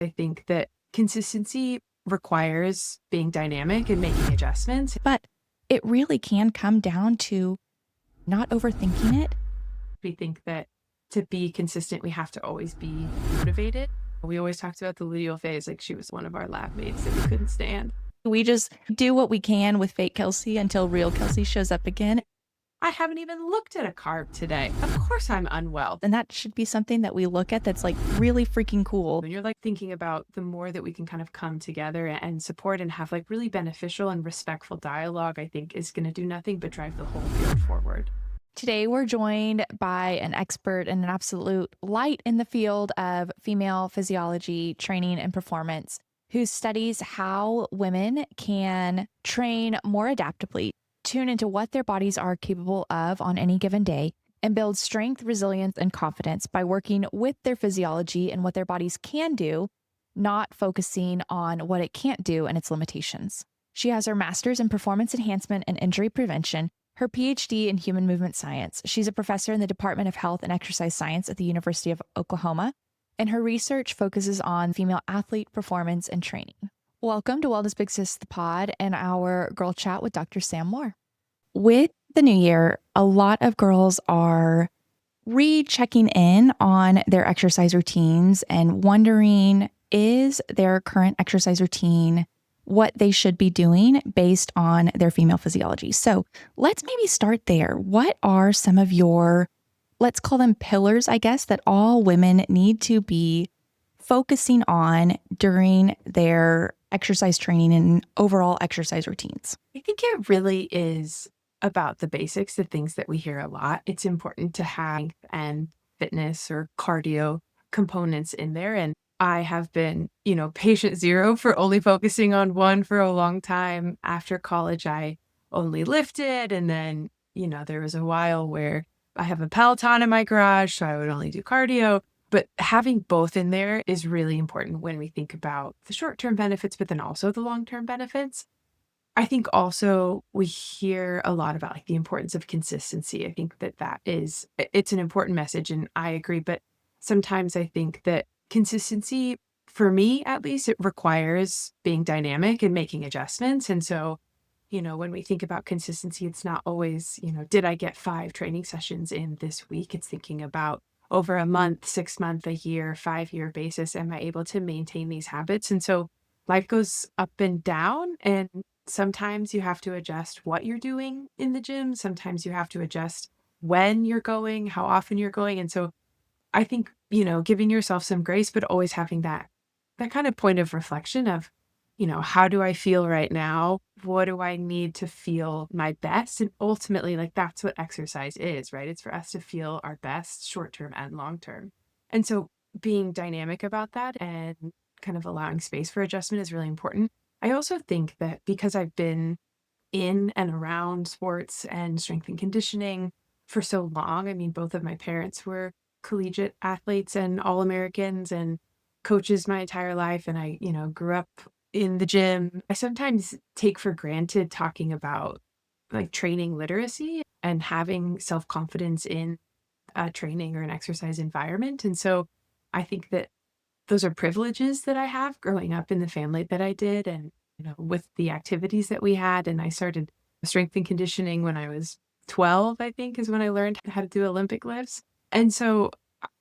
I think that consistency requires being dynamic and making adjustments. But it really can come down to not overthinking it. We think that to be consistent, we have to always be motivated. We always talked about the luteal phase, like she was one of our lab mates that we couldn't stand. We just do what we can with fake Kelsey until real Kelsey shows up again. I haven't even looked at a carb today. Of course I'm unwell. And that should be something that we look at that's like really freaking cool. When you're like thinking about the more that we can kind of come together and support and have like really beneficial and respectful dialogue, I think is going to do nothing but drive the whole field forward. Today, we're joined by an expert and an absolute light in the field of female physiology, training, and performance, who studies how women can train more adaptably, tune into what their bodies are capable of on any given day, and build strength, resilience, and confidence by working with their physiology and what their bodies can do, not focusing on what it can't do and its limitations. She has her master's in performance enhancement and injury prevention, her PhD in human movement science. She's a professor in the Department of Health and Exercise Science at the University of Oklahoma, and her research focuses on female athlete performance and training. Welcome to Wellness Big Sis, the pod, and our girl chat with Dr. Sam Moore. With the new year, a lot of girls are rechecking in on their exercise routines and wondering, is their current exercise routine what they should be doing based on their female physiology? So let's maybe start there. What are some of your, let's call them pillars, I guess, that all women need to be focusing on during their exercise training and overall exercise routines? I think it really is about the basics, the things that we hear a lot. It's important to have and fitness or cardio components in there. And I have been, patient zero for only focusing on one for a long time. After college, I only lifted. And then, there was a while where I have a Peloton in my garage, so I would only do cardio. But having both in there is really important when we think about the short-term benefits, but then also the long-term benefits. I think also we hear a lot about like the importance of consistency. I think it's an important message, and I agree. But sometimes I think that consistency, for me at least, it requires being dynamic and making adjustments. And so, when we think about consistency, it's not always, did I get 5 training sessions in this week? It's thinking about over a month, 6 month, a year, 5-year basis. Am I able to maintain these habits? And so life goes up and down, and sometimes you have to adjust what you're doing in the gym. Sometimes you have to adjust when you're going, how often you're going. And so I think, giving yourself some grace, but always having that kind of point of reflection of, how do I feel right now? What do I need to feel my best? And ultimately, like, that's what exercise is, right? It's for us to feel our best short-term and long-term. And so being dynamic about that and kind of allowing space for adjustment is really important. I also think that because I've been in and around sports and strength and conditioning for so long, I mean, both of my parents were collegiate athletes and All-Americans and coaches my entire life. And I, grew up in the gym. I sometimes take for granted talking about like training literacy and having self-confidence in a training or an exercise environment. And so I think that those are privileges that I have growing up in the family that I did, and with the activities that we had. And I started strength and conditioning when I was 12, I think, is when I learned how to do Olympic lifts. And so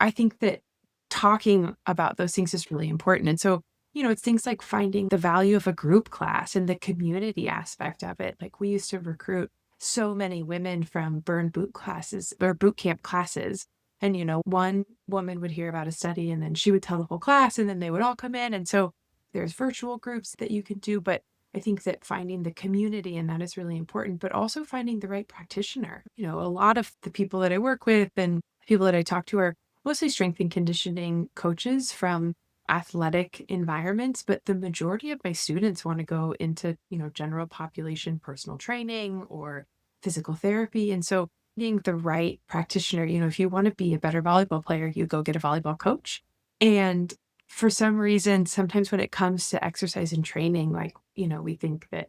I think that talking about those things is really important. And so, it's things like finding the value of a group class and the community aspect of it. Like, we used to recruit so many women from burn boot classes or boot camp classes. And, one woman would hear about a study and then she would tell the whole class, and then they would all come in. And so there's virtual groups that you can do. But I think that finding the community and that is really important, but also finding the right practitioner. A lot of the people that I work with and people that I talk to are mostly strength and conditioning coaches from athletic environments, but the majority of my students want to go into, general population personal training or physical therapy. And so being the right practitioner, if you want to be a better volleyball player, you go get a volleyball coach. And for some reason, sometimes when it comes to exercise and training, like, we think that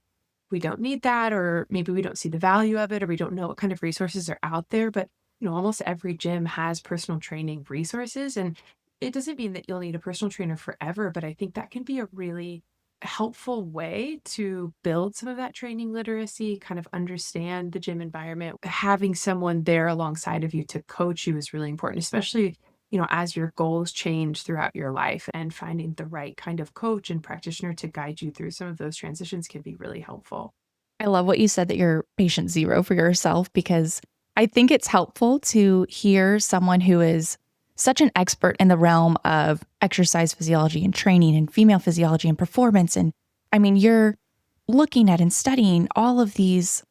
we don't need that, or maybe we don't see the value of it, or we don't know what kind of resources are out there. But, almost every gym has personal training resources. And it doesn't mean that you'll need a personal trainer forever, but I think that can be a really helpful way to build some of that training literacy, kind of understand the gym environment. Having someone there alongside of you to coach you is really important, especially, as your goals change throughout your life, and finding the right kind of coach and practitioner to guide you through some of those transitions can be really helpful. I love what you said that you're patient zero for yourself because I think it's helpful to hear someone who is such an expert in the realm of exercise physiology and training and female physiology and performance. And I mean, you're looking at and studying all of these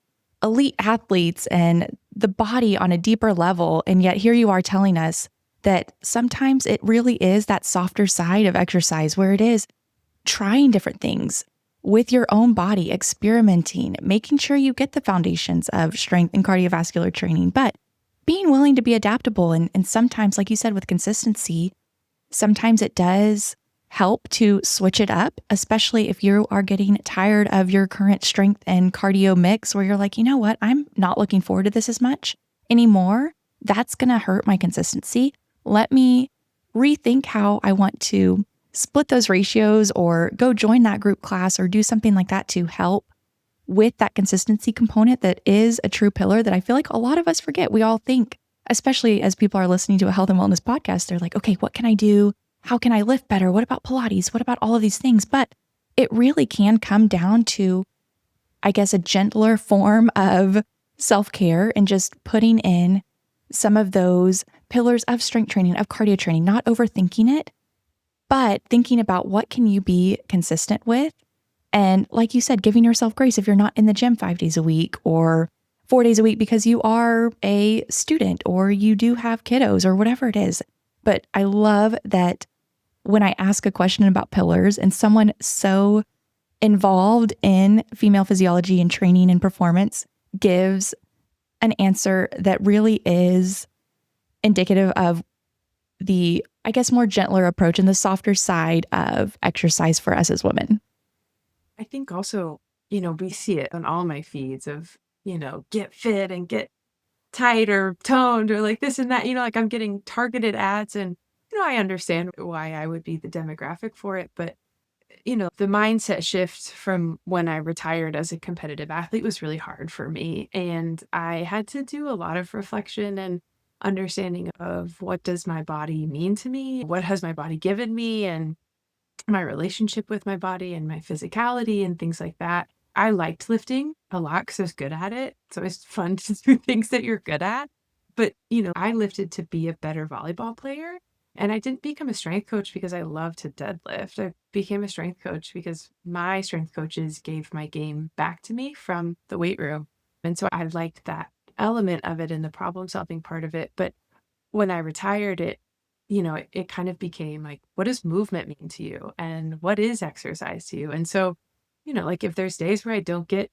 elite athletes and the body on a deeper level. And yet here you are telling us that sometimes it really is that softer side of exercise where it is trying different things with your own body, experimenting, making sure you get the foundations of strength and cardiovascular training, but being willing to be adaptable. And sometimes, like you said, with consistency, sometimes it does help to switch it up, especially if you are getting tired of your current strength and cardio mix where you're like, you know what, I'm not looking forward to this as much anymore. That's going to hurt my consistency. Let me rethink how I want to split those ratios or go join that group class or do something like that to help with that consistency component that is a true pillar that I feel like a lot of us forget. We all think, especially as people are listening to a health and wellness podcast, they're like, okay, what can I do? How can I lift better? What about Pilates? What about all of these things? But it really can come down to, I guess, a gentler form of self-care and just putting in some of those pillars of strength training, of cardio training, not overthinking it, but thinking about what can you be consistent with. And like you said, giving yourself grace if you're not in the gym 5 days a week or 4 days a week because you are a student or you do have kiddos or whatever it is. But I love that when I ask a question about pillars and someone so involved in female physiology and training and performance gives an answer that really is indicative of the, I guess, more gentler approach and the softer side of exercise for us as women. I think also, we see it on all my feeds of, get fit and get tight or toned or like this and that, like I'm getting targeted ads, and, I understand why I would be the demographic for it. But, the mindset shift from when I retired as a competitive athlete was really hard for me. And I had to do a lot of reflection and understanding of what does my body mean to me? What has my body given me? And my relationship with my body and my physicality and things like that. I liked lifting a lot because I was good at it. So it's fun to do things that you're good at. But, I lifted to be a better volleyball player. And I didn't become a strength coach because I love to deadlift. I became a strength coach because my strength coaches gave my game back to me from the weight room. And so I liked that element of it and the problem solving part of it. But when I retired, it kind of became like, what does movement mean to you? And what is exercise to you? And so, like if there's days where I don't get,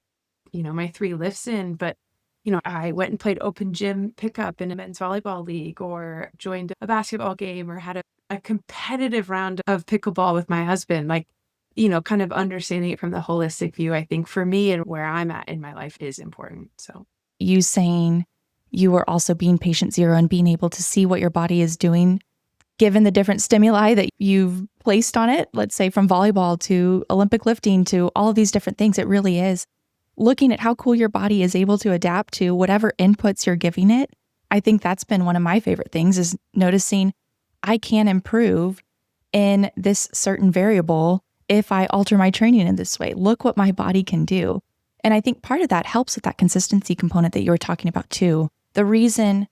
my 3 lifts in, but, I went and played open gym pickup in a men's volleyball league or joined a basketball game or had a competitive round of pickleball with my husband, like, kind of understanding it from the holistic view, I think for me and where I'm at in my life is important. So. You saying you were also being patient zero and being able to see what your body is doing given the different stimuli that you've placed on it, let's say from volleyball to Olympic lifting to all of these different things, it really is looking at how cool your body is able to adapt to whatever inputs you're giving it. I think that's been one of my favorite things is noticing I can improve in this certain variable if I alter my training in this way. Look what my body can do. And I think part of that helps with that consistency component that you were talking about too. The reason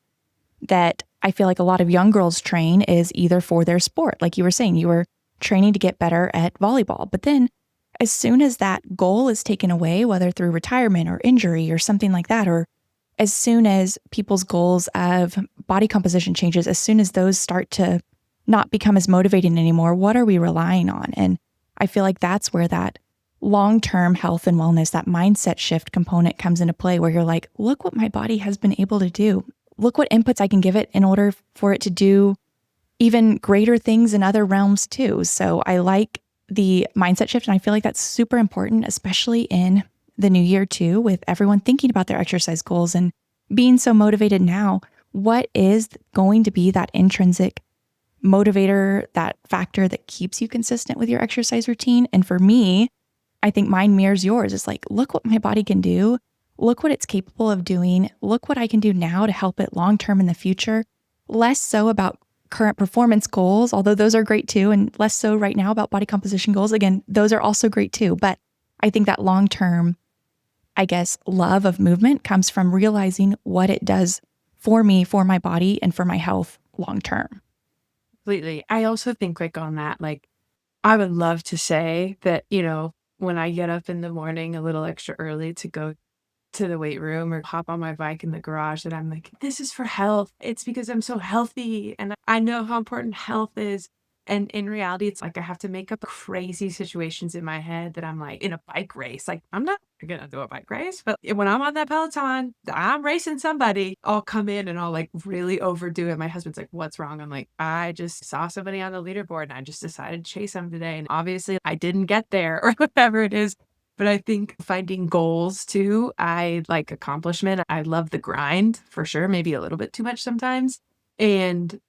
that I feel like a lot of young girls train is either for their sport. Like you were saying, you were training to get better at volleyball. But then as soon as that goal is taken away, whether through retirement or injury or something like that, or as soon as people's goals of body composition changes, as soon as those start to not become as motivating anymore, what are we relying on? And I feel like that's where that long-term health and wellness, that mindset shift component comes into play where you're like, look what my body has been able to do. Look what inputs I can give it in order for it to do even greater things in other realms too. So I like the mindset shift. And I feel like that's super important, especially in the new year too, with everyone thinking about their exercise goals and being so motivated now. What is going to be that intrinsic motivator, that factor that keeps you consistent with your exercise routine. And for me, I think mine mirrors yours. It's like, look what my body can do. Look what it's capable of doing. Look what I can do now to help it long term in the future. Less so about current performance goals, although those are great too, and less so right now about body composition goals. Again, those are also great too. But I think that long term, I guess, love of movement comes from realizing what it does for me, for my body, and for my health long term. Completely. I also think like on that, like I would love to say that, when I get up in the morning a little extra early to go to the weight room or hop on my bike in the garage that I'm like, this is for health. It's because I'm so healthy and I know how important health is. And in reality, it's like I have to make up crazy situations in my head that I'm like in a bike race. Like, I'm not gonna do a bike race, but when I'm on that Peloton, I'm racing somebody. I'll come in and I'll like really overdo it. My husband's like, what's wrong? I'm like, I just saw somebody on the leaderboard and I just decided to chase them today. And obviously I didn't get there or whatever it is. But I think finding goals too, I like accomplishment. I love the grind for sure, maybe a little bit too much sometimes. And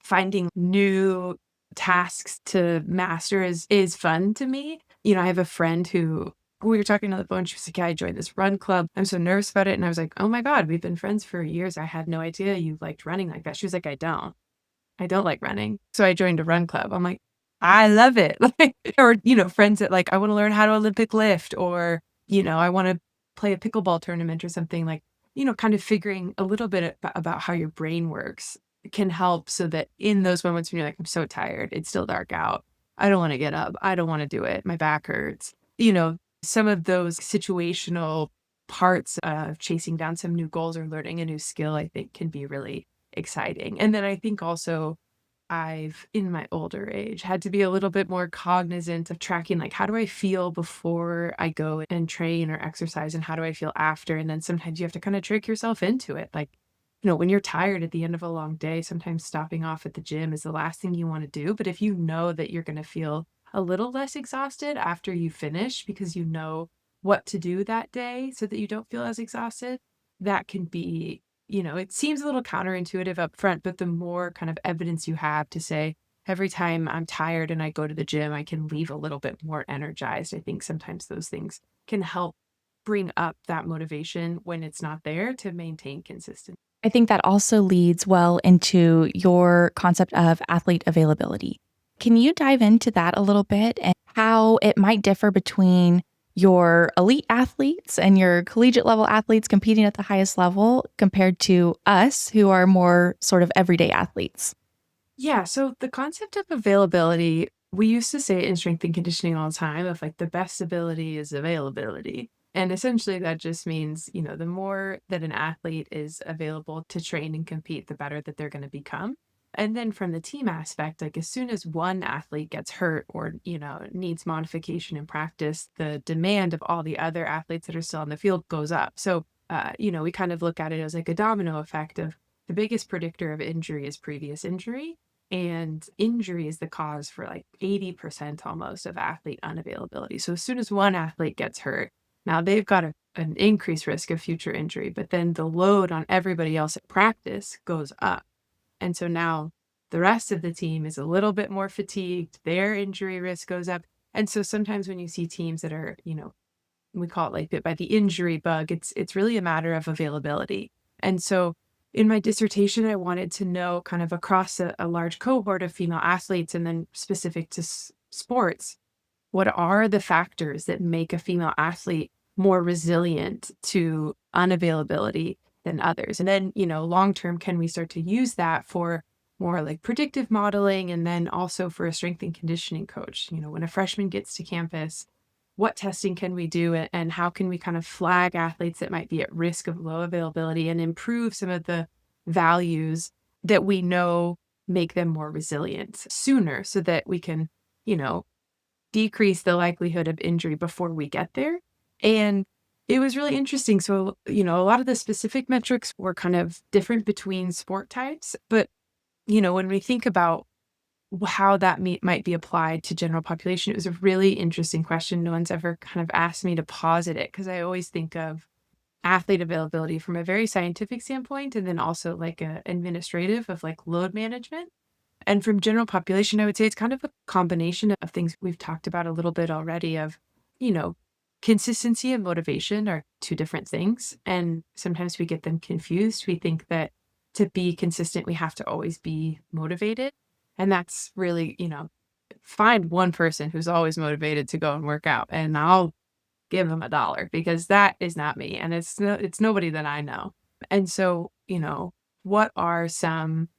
finding new tasks to master is fun to me. I have a friend who we were talking on the phone. She was like, yeah, I joined this run club. I'm so nervous about it. And I was like, oh my God, we've been friends for years. I had no idea you liked running like that. She was like, I don't like running. So I joined a run club. I'm like, I love it. Like, or, friends that like, I want to learn how to Olympic lift or, I want to play a pickleball tournament or something like, kind of figuring a little bit about how your brain works can help so that in those moments when you're like, I'm so tired, it's still dark out. I don't want to get up. I don't want to do it. My back hurts. Some of those situational parts of chasing down some new goals or learning a new skill, I think can be really exciting. And then I think also I've, in my older age, had to be a little bit more cognizant of tracking, like, how do I feel before I go and train or exercise, and how do I feel after? And then sometimes you have to kind of trick yourself into it. Like, when you're tired at the end of a long day, sometimes stopping off at the gym is the last thing you want to do. But if you know that you're going to feel a little less exhausted after you finish because you know what to do that day so that you don't feel as exhausted, that can be, it seems a little counterintuitive up front, but the more kind of evidence you have to say, every time I'm tired and I go to the gym, I can leave a little bit more energized. I think sometimes those things can help bring up that motivation when it's not there to maintain consistency. I think that also leads well into your concept of athlete availability. Can you dive into that a little bit and how it might differ between your elite athletes and your collegiate level athletes competing at the highest level compared to us who are more sort of everyday athletes? Yeah, so the concept of availability, we used to say it in strength and conditioning all the time of like the best ability is availability. And essentially that just means, the more that an athlete is available to train and compete, the better that they're going to become. And then from the team aspect, like as soon as one athlete gets hurt or, needs modification in practice, the demand of all the other athletes that are still on the field goes up. So, we kind of look at it as like a domino effect of the biggest predictor of injury is previous injury. And injury is the cause for like 80% almost of athlete unavailability. So as soon as one athlete gets hurt, now they've got an increased risk of future injury, but then the load on everybody else at practice goes up. And so now the rest of the team is a little bit more fatigued, their injury risk goes up. And so sometimes when you see teams that are, we call it like bit by the injury bug, it's really a matter of availability. And so in my dissertation, I wanted to know kind of across a large cohort of female athletes and then specific to sports, what are the factors that make a female athlete more resilient to unavailability than others? And then, long term, can we start to use that for more like predictive modeling and then also for a strength and conditioning coach? When a freshman gets to campus, what testing can we do and how can we kind of flag athletes that might be at risk of low availability and improve some of the values that we know make them more resilient sooner so that we can, you know, decrease the likelihood of injury before we get there. And it was really interesting. So, a lot of the specific metrics were kind of different between sport types. But, when we think about how that might be applied to general population, it was a really interesting question. No one's ever kind of asked me to posit it because I always think of athlete availability from a very scientific standpoint and then also like a administrative of like load management. And from general population, I would say it's kind of a combination of things we've talked about a little bit already of, you know, consistency and motivation are two different things. And sometimes we get them confused. We think that to be consistent, we have to always be motivated. And that's really, find one person who's always motivated to go and work out, and I'll give them $1 because that is not me. And it's nobody that I know. And so, what are some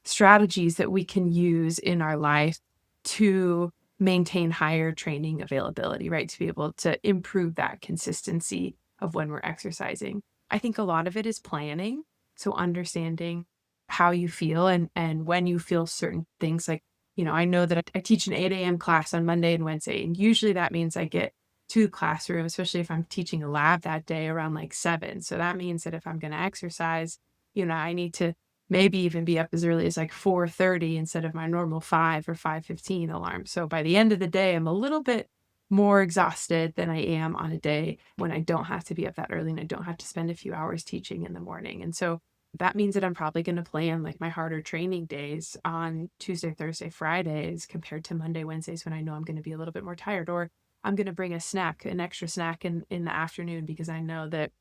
strategies that we can use in our life to maintain higher training availability, right? To be able to improve that consistency of when we're exercising. I think a lot of it is planning. So understanding how you feel and when you feel certain things like, I know that I teach an 8 a.m. class on Monday and Wednesday. And usually that means I get to the classroom, especially if I'm teaching a lab that day around like 7. So that means that if I'm going to exercise, I need to maybe even be up as early as like 4:30 instead of my normal 5 or 5:15 alarm. So by the end of the day, I'm a little bit more exhausted than I am on a day when I don't have to be up that early and I don't have to spend a few hours teaching in the morning. And so that means that I'm probably going to plan like my harder training days on Tuesday, Thursday, Fridays compared to Monday, Wednesdays when I know I'm going to be a little bit more tired, or I'm going to bring a snack, an extra snack in the afternoon because I know that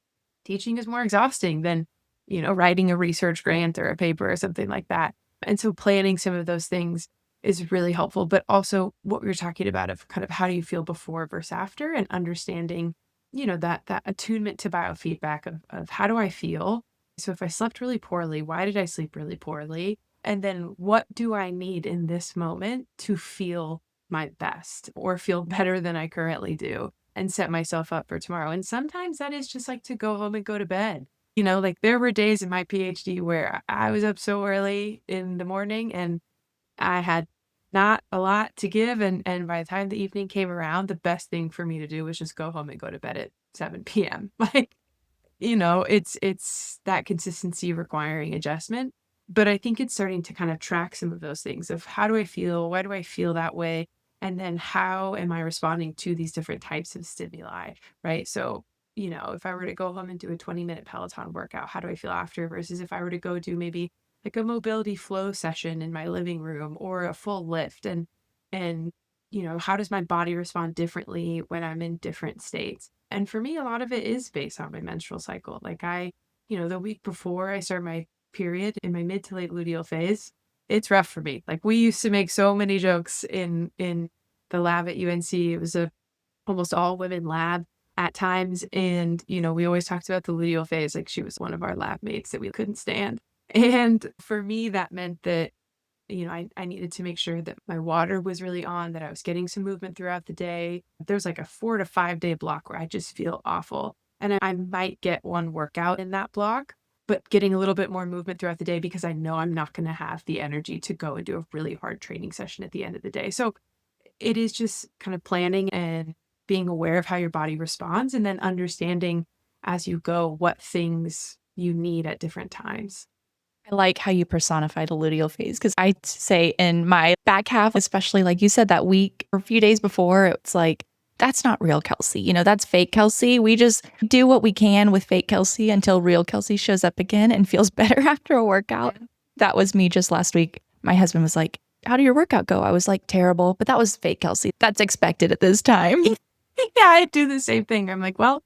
teaching is more exhausting than, writing a research grant or a paper or something like that. And so planning some of those things is really helpful, but also what we were talking about of kind of how do you feel before versus after, and understanding, that attunement to biofeedback of how do I feel? So if I slept really poorly, why did I sleep really poorly? And then what do I need in this moment to feel my best or feel better than I currently do and set myself up for tomorrow? And sometimes that is just like to go home and go to bed. Like there were days in my PhD where I was up so early in the morning and I had not a lot to give. And by the time the evening came around, the best thing for me to do was just go home and go to bed at 7 p.m. Like, it's that consistency requiring adjustment. But I think it's starting to kind of track some of those things of how do I feel? Why do I feel that way? And then how am I responding to these different types of stimuli, right? So, if I were to go home and do a 20-minute Peloton workout, how do I feel after versus if I were to go do maybe like a mobility flow session in my living room or a full lift, and how does my body respond differently when I'm in different states? And for me, a lot of it is based on my menstrual cycle. Like the week before I start my period in my mid to late luteal phase, it's rough for me. Like we used to make so many jokes in the lab at UNC. It was a almost all women lab at times. And, we always talked about the luteal phase. Like she was one of our lab mates that we couldn't stand. And for me, that meant that I needed to make sure that my water was really on, that I was getting some movement throughout the day. There's like a 4 to 5 day block where I just feel awful. And I might get one workout in that block, but getting a little bit more movement throughout the day because I know I'm not going to have the energy to go and do a really hard training session at the end of the day. So it is just kind of planning and being aware of how your body responds and then understanding as you go what things you need at different times. I like how you personify the luteal phase because I say in my back half, especially like you said, that week or a few days before, it's like, that's not real Kelsey. That's fake Kelsey. We just do what we can with fake Kelsey until real Kelsey shows up again and feels better after a workout. Yeah. That was me just last week. My husband was like, how did your workout go? I was like, terrible, but that was fake Kelsey. That's expected at this time. Yeah, I do the same thing. I'm like, well,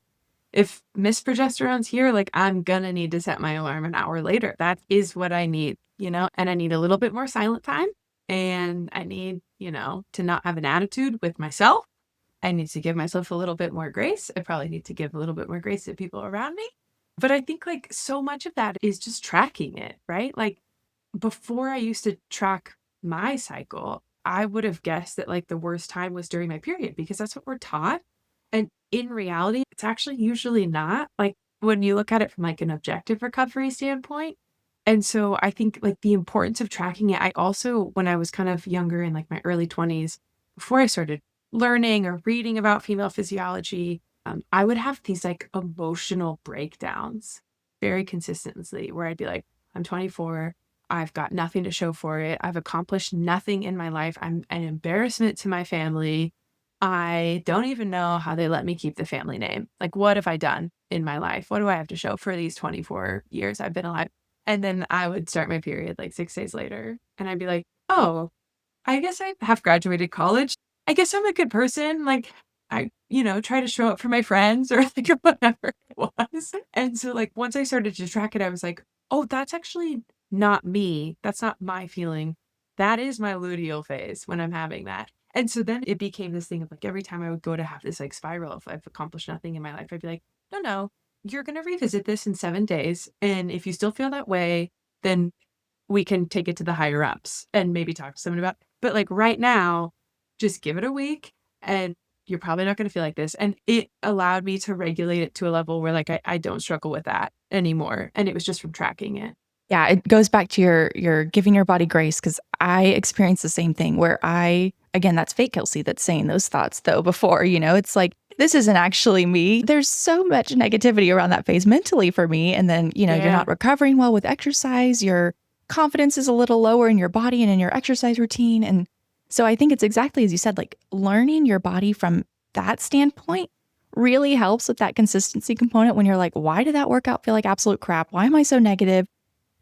if Miss Progesterone's here, like I'm gonna need to set my alarm an hour later. That is what I need, and I need a little bit more silent time. And I need, to not have an attitude with myself. I need to give myself a little bit more grace. I probably need to give a little bit more grace to people around me. But I think like so much of that is just tracking it, right? Like before I used to track my cycle, I would have guessed that like the worst time was during my period because that's what we're taught. And in reality, it's actually usually not. Like when you look at it from like an objective recovery standpoint. And so I think like the importance of tracking it, I also, when I was kind of younger in like my early 20s, before I started learning or reading about female physiology, I would have these like emotional breakdowns very consistently where I'd be like, I'm 24. I've got nothing to show for it. I've accomplished nothing in my life. I'm an embarrassment to my family. I don't even know how they let me keep the family name. Like, what have I done in my life? What do I have to show for these 24 years I've been alive? And then I would start my period like 6 days later. And I'd be like, Oh, I guess I have graduated college. I guess I'm a good person. Like, I, try to show up for my friends or like whatever it was. And so, like, once I started to track it, I was like, oh, that's actually not me. That's not my feeling. That is my luteal phase when I'm having that. And so then it became this thing of like every time I would go to have this like spiral, if I've accomplished nothing in my life, I'd be like, no, no, you're going to revisit this in 7 days. And if you still feel that way, then we can take it to the higher ups and maybe talk to someone about but, like, right now, just give it a week, and you're probably not gonna feel like this, and it allowed me to regulate it to a level where, like, I don't struggle with that anymore, and it was just from tracking it. Yeah, it goes back to your giving your body grace because I experienced the same thing where I again, that's fake Kelsey that's saying those thoughts though before, it's like, this isn't actually me. There's so much negativity around that phase mentally for me. And then, you're Yeah. not recovering well with exercise. Your confidence is a little lower in your body and in your exercise routine. And so I think it's exactly as you said, like learning your body from that standpoint really helps with that consistency component when you're like, why did that workout feel like absolute crap? Why am I so negative?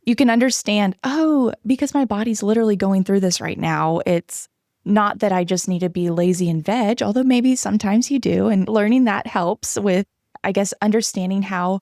You can understand, oh, because my body's literally going through this right now. It's not that I just need to be lazy and veg, although maybe sometimes you do. And learning that helps with, I guess, understanding how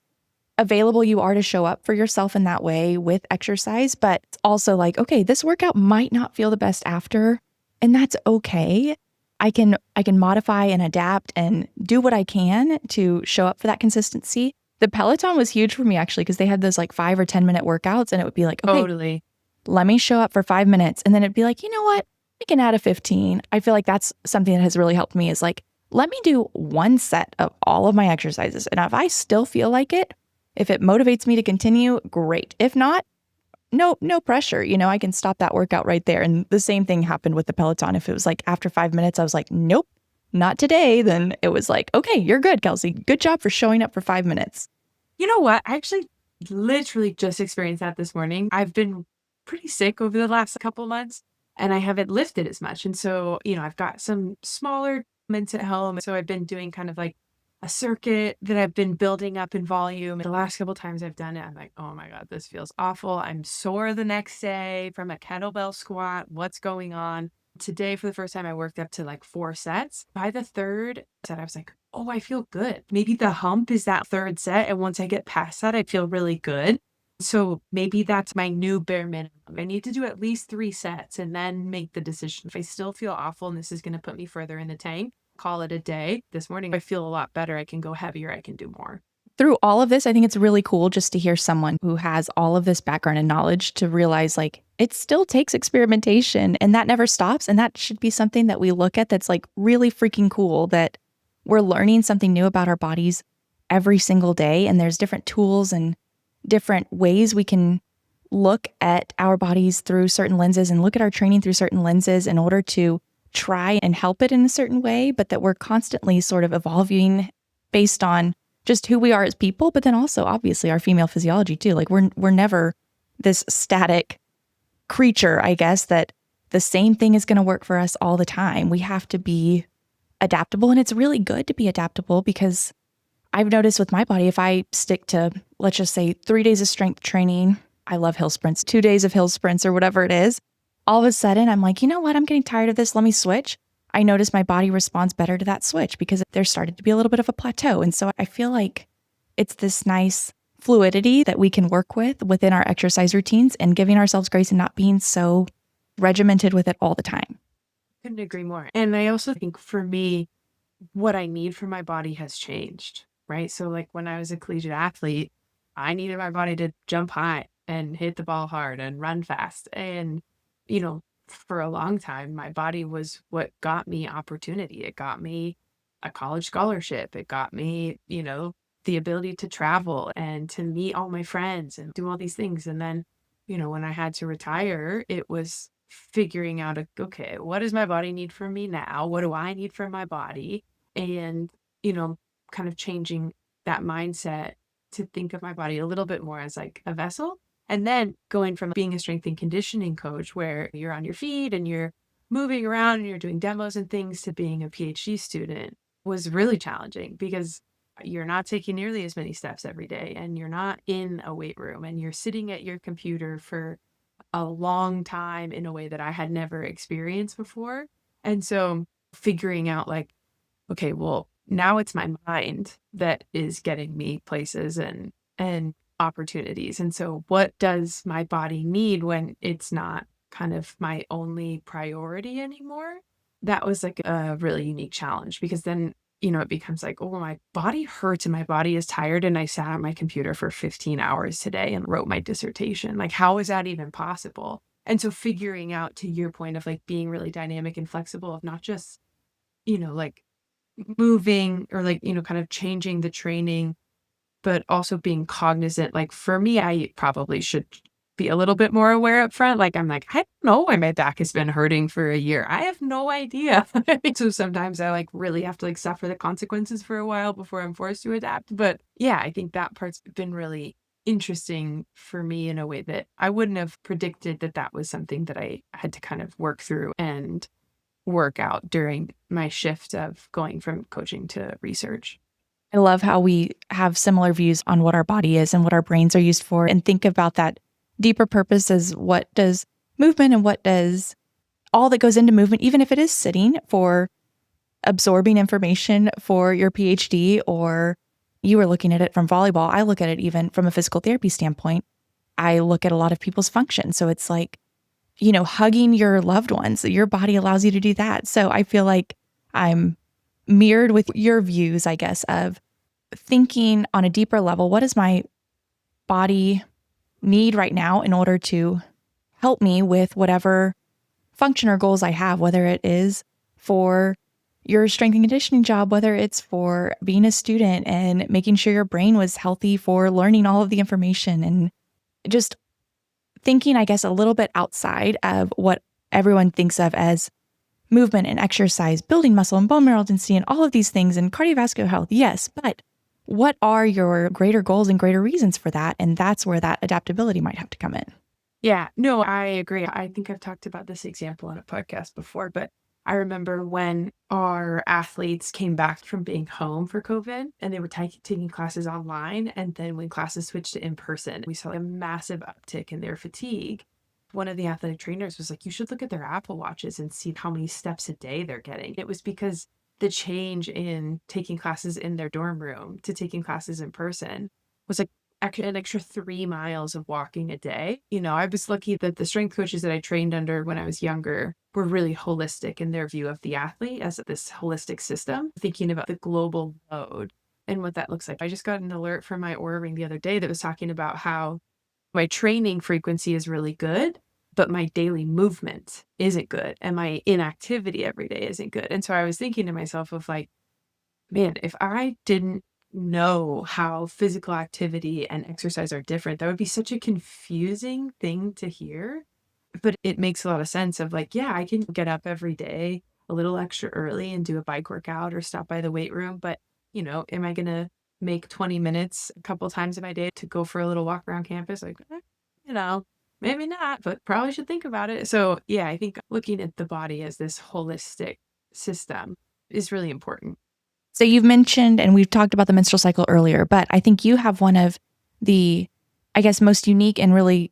available you are to show up for yourself in that way with exercise. But it's also like, okay, this workout might not feel the best after, and that's okay. I can modify and adapt and do what I can to show up for that consistency. The Peloton was huge for me actually because they had those like 5 or 10 minute workouts and it would be like, okay, Totally. let me show up for 5 minutes. And then it'd be like, you know what? We can add a 15. I feel like that's something that has really helped me is like, let me do one set of all of my exercises. And if I still feel like it, if it motivates me to continue, great. If not, no pressure. I can stop that workout right there. And the same thing happened with the Peloton. If it was like after 5 minutes, I was like, nope, not today. Then it was like, okay, you're good, Kelsey. Good job for showing up for 5 minutes. You know what? I actually literally just experienced that this morning. I've been pretty sick over the last couple months and I haven't lifted as much. And so, I've got some smaller mints at home. So I've been doing kind of like a circuit that I've been building up in volume. The last couple times I've done it, I'm like, oh my God, this feels awful. I'm sore the next day from a kettlebell squat. What's going on? Today, for the first time, I worked up to like 4 sets. By the third set, I was like, oh, I feel good. Maybe the hump is that third set. And once I get past that, I feel really good. So maybe that's my new bare minimum. I need to do at least 3 sets and then make the decision. If I still feel awful and this is going to put me further in the tank, call it a day. This morning, I feel a lot better. I can go heavier. I can do more. Through all of this, I think it's really cool just to hear someone who has all of this background and knowledge to realize like it still takes experimentation and that never stops. And that should be something that we look at that's like really freaking cool that we're learning something new about our bodies every single day. And there's different tools and different ways we can look at our bodies through certain lenses and look at our training through certain lenses in order to try and help it in a certain way, but that we're constantly sort of evolving based on just who we are as people, but then also obviously our female physiology too. Like we're never this static creature, I guess, that the same thing is going to work for us all the time. We have to be adaptable, and it's really good to be adaptable because I've noticed with my body, if I stick to, let's just say 3 days of strength training, I love hill sprints, 2 days of hill sprints or whatever it is, all of a sudden I'm like, you know what? I'm getting tired of this. Let me switch. I notice my body responds better to that switch because there started to be a little bit of a plateau. And so I feel like it's this nice fluidity that we can work with within our exercise routines and giving ourselves grace and not being so regimented with it all the time. Couldn't agree more. And I also think for me, what I need for my body has changed, right? So, like when I was a collegiate athlete, I needed my body to jump high and hit the ball hard and run fast. And, for a long time, my body was what got me opportunity. It got me a college scholarship. It got me, the ability to travel and to meet all my friends and do all these things. And then, when I had to retire, it was figuring out, okay, what does my body need from me now? What do I need from my body? And, you know, kind of changing that mindset to think of my body a little bit more as like a vessel. And then going from being a strength and conditioning coach where you're on your feet and you're moving around and you're doing demos and things to being a PhD student was really challenging because you're not taking nearly as many steps every day and you're not in a weight room and you're sitting at your computer for a long time in a way that I had never experienced before. And so figuring out like, okay, well, now it's my mind that is getting me places and opportunities. And so what does my body need when it's not kind of my only priority anymore? That was like a really unique challenge because then, it becomes like, oh, my body hurts and my body is tired. And I sat at my computer for 15 hours today and wrote my dissertation. Like, how is that even possible? And so figuring out, to your point of like being really dynamic and flexible, of not just, like moving or like, kind of changing the training, but also being cognizant. Like for me, I probably should be a little bit more aware up front. Like I'm like, I don't know why my back has been hurting for a year. I have no idea. So sometimes I like really have to like suffer the consequences for a while before I'm forced to adapt. But yeah, I think that part's been really interesting for me in a way that I wouldn't have predicted that that was something that I had to kind of work through and work out during my shift of going from coaching to research. I love how we have similar views on what our body is and what our brains are used for, and think about that deeper purpose as what does movement and what does all that goes into movement, even if it is sitting for absorbing information for your PhD, or you were looking at it from volleyball. I look at it even from a physical therapy standpoint. I look at a lot of people's function. So it's like, hugging your loved ones, your body allows you to do that. So I feel like I'm mirrored with your views, I guess, of thinking on a deeper level, what does my body need right now in order to help me with whatever function or goals I have, whether it is for your strength and conditioning job, whether it's for being a student and making sure your brain was healthy for learning all of the information, and just thinking, I guess, a little bit outside of what everyone thinks of as movement and exercise, building muscle and bone mineral density and all of these things, and cardiovascular health. Yes, but what are your greater goals and greater reasons for that? And that's where that adaptability might have to come in. Yeah, no, I agree. I think I've talked about this example on a podcast before, but I remember when our athletes came back from being home for COVID and they were taking classes online. And then when classes switched to in person, we saw a massive uptick in their fatigue. One of the athletic trainers was like, you should look at their Apple Watches and see how many steps a day they're getting. It was because the change in taking classes in their dorm room to taking classes in person was like an extra 3 miles of walking a day. I was lucky that the strength coaches that I trained under when I was younger were really holistic in their view of the athlete as this holistic system, thinking about the global load and what that looks like. I just got an alert from my Oura Ring the other day that was talking about how my training frequency is really good, but my daily movement isn't good and my inactivity every day isn't good. And so I was thinking to myself of like, man, if I didn't know how physical activity and exercise are different, that would be such a confusing thing to hear. But it makes a lot of sense of like, yeah, I can get up every day a little extra early and do a bike workout or stop by the weight room. But, am I going to make 20 minutes a couple times in my day to go for a little walk around campus? Like, you know, maybe not, but probably should think about it. So, yeah, I think looking at the body as this holistic system is really important. So you've mentioned, and we've talked about the menstrual cycle earlier, but I think you have one of the, I guess, most unique and really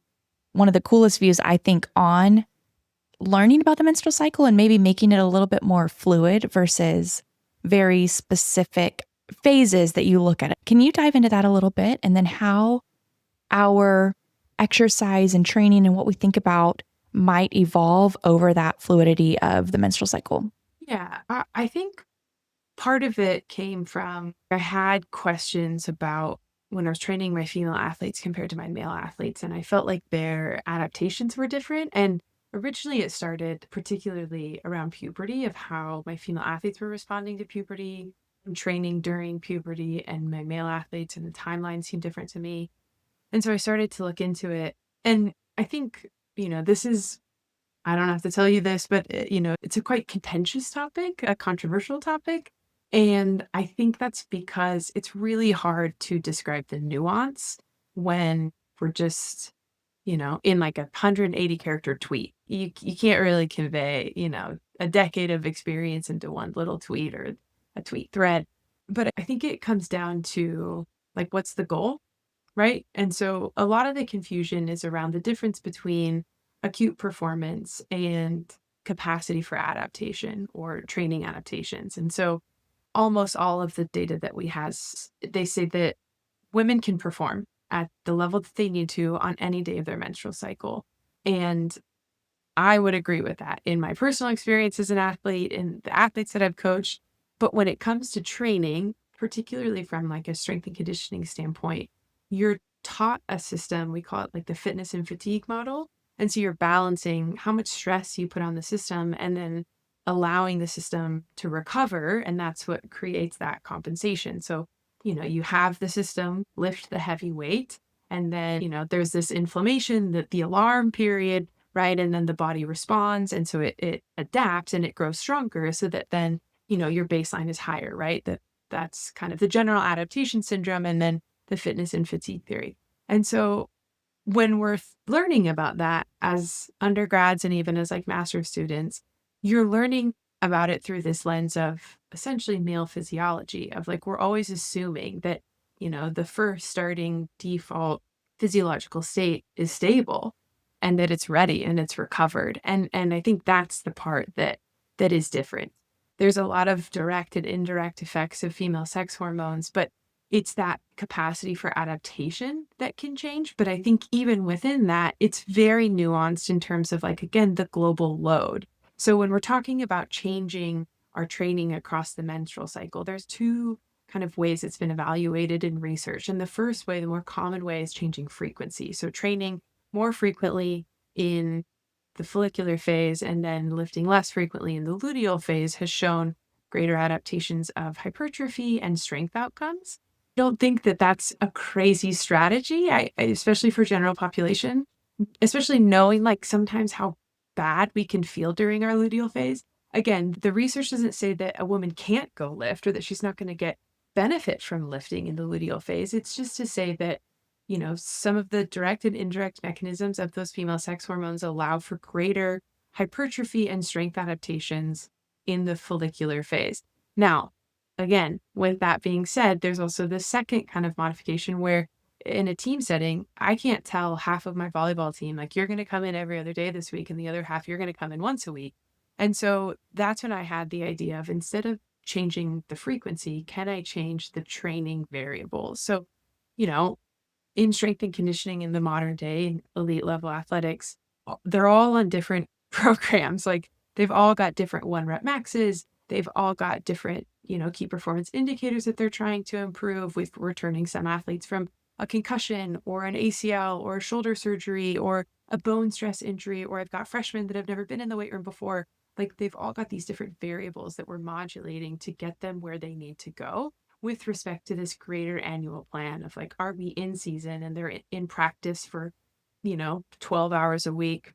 one of the coolest views, I think, on learning about the menstrual cycle and maybe making it a little bit more fluid versus very specific phases that you look at it. Can you dive into that a little bit? And then how our exercise and training and what we think about might evolve over that fluidity of the menstrual cycle? Yeah, I think part of it came from I had questions about when I was training my female athletes compared to my male athletes, and I felt like their adaptations were different. And originally, it started particularly around puberty of how my female athletes were responding to puberty and training during puberty, and my male athletes and the timeline seemed different to me. And so I started to look into it. And I think, this is I don't have to tell you this, but it's a quite contentious topic, a controversial topic. And I think that's because it's really hard to describe the nuance when we're just, in like a 180 character tweet. You can't really convey, a decade of experience into one little tweet or a tweet thread. But I think it comes down to like, what's the goal? Right. And so a lot of the confusion is around the difference between acute performance and capacity for adaptation or training adaptations. And so almost all of the data that we has, they say that women can perform at the level that they need to on any day of their menstrual cycle. And I would agree with that in my personal experience as an athlete and the athletes that I've coached. But when it comes to training, particularly from like a strength and conditioning standpoint, you're taught a system, we call it like the fitness and fatigue model. And so you're balancing how much stress you put on the system and then allowing the system to recover. And that's what creates that compensation. So, you have the system lift the heavy weight. And then, there's this inflammation, that the alarm period, right? And then the body responds. And so it adapts and it grows stronger so that then, your baseline is higher, right? That's kind of the general adaptation syndrome and then the fitness and fatigue theory. And so when we're learning about that as undergrads and even as like master's students, you're learning about it through this lens of essentially male physiology of like, we're always assuming that, the first starting default physiological state is stable and that it's ready and it's recovered. And I think that's the part that is different. There's a lot of direct and indirect effects of female sex hormones, but it's that capacity for adaptation that can change. But I think even within that, it's very nuanced in terms of like, again, the global load. So when we're talking about changing our training across the menstrual cycle, there's two kind of ways it's been evaluated in research. And the first way, the more common way, is changing frequency. So training more frequently in the follicular phase and then lifting less frequently in the luteal phase has shown greater adaptations of hypertrophy and strength outcomes. I don't think that that's a crazy strategy, especially for general population, especially knowing like sometimes how bad we can feel during our luteal phase. Again, the research doesn't say that a woman can't go lift or that she's not going to get benefit from lifting in the luteal phase. It's just to say that, some of the direct and indirect mechanisms of those female sex hormones allow for greater hypertrophy and strength adaptations in the follicular phase. Now, again, with that being said, there's also the second kind of modification where in a team setting, I can't tell half of my volleyball team, like, you're going to come in every other day this week, and the other half, you're going to come in once a week. And so that's when I had the idea of instead of changing the frequency, can I change the training variables? So, you know, in strength and conditioning in the modern day in elite level athletics, they're all on different programs. Like they've all got different 1 rep maxes. They've all got different, key performance indicators that they're trying to improve. We're returning some athletes from a concussion or an ACL or a shoulder surgery or a bone stress injury, or I've got freshmen that have never been in the weight room before. Like they've all got these different variables that we're modulating to get them where they need to go with respect to this greater annual plan of like, are we in season and they're in practice for, 12 hours a week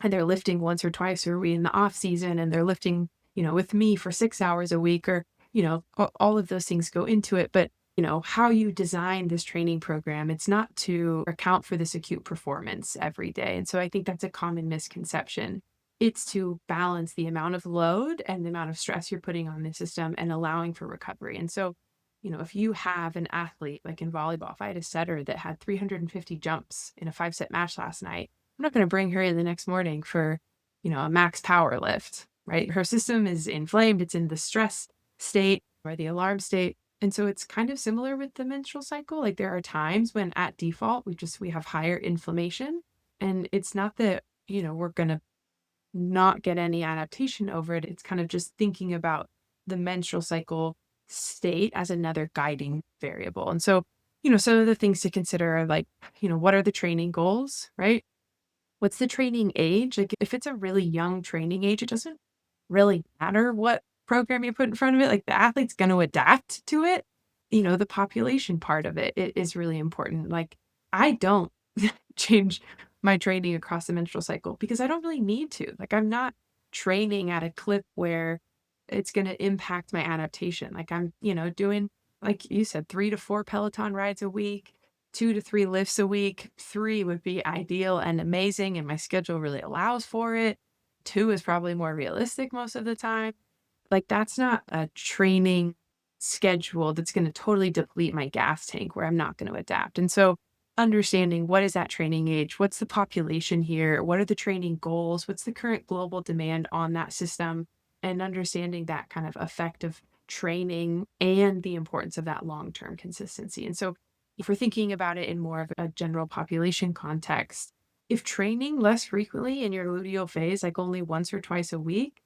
and they're lifting once or twice, or are we in the off season and they're lifting, with me for 6 hours a week, or, all of those things go into it. But, how you design this training program, it's not to account for this acute performance every day. And so I think that's a common misconception. It's to balance the amount of load and the amount of stress you're putting on the system and allowing for recovery. And so, if you have an athlete like in volleyball, if I had a setter that had 350 jumps in a 5-set match last night, I'm not going to bring her in the next morning for, a max power lift, right? Her system is inflamed. It's in the stress state or the alarm state. And so it's kind of similar with the menstrual cycle. Like there are times when at default, we have higher inflammation, and it's not that, we're going to not get any adaptation over it. It's kind of just thinking about the menstrual cycle state as another guiding variable. And so, some of the things to consider are like, what are the training goals, right? What's the training age? Like if it's a really young training age, it doesn't really matter what program you put in front of it. Like the athlete's going to adapt to it. The population part of it is really important. Like I don't change my training across the menstrual cycle because I don't really need to. Like I'm not training at a clip where it's going to impact my adaptation. Like I'm, doing, like you said, 3 to 4 Peloton rides a week, 2 to 3 lifts a week. 3 would be ideal and amazing, and my schedule really allows for it. 2 is probably more realistic most of the time. Like that's not a training schedule that's going to totally deplete my gas tank where I'm not going to adapt. And so understanding what is that training age? What's the population here? What are the training goals? What's the current global demand on that system? And understanding that kind of effect of training and the importance of that long-term consistency. And so if we're thinking about it in more of a general population context, if training less frequently in your luteal phase, like only once or twice a week,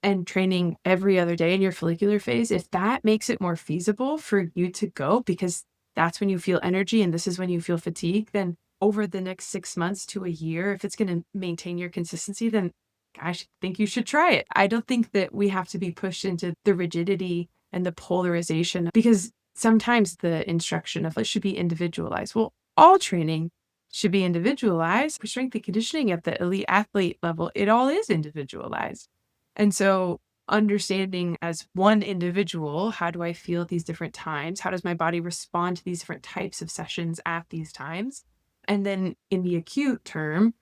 and training every other day in your follicular phase, if that makes it more feasible for you to go because that's when you feel energy and this is when you feel fatigue, then over the next 6 months to a year, if it's going to maintain your consistency, then I think you should try it. I don't think that we have to be pushed into the rigidity and the polarization because sometimes the instruction of it should be individualized. Well, all training should be individualized. For strength and conditioning at the elite athlete level, it all is individualized. And so understanding as one individual, how do I feel at these different times? How does my body respond to these different types of sessions at these times? And then in the acute term,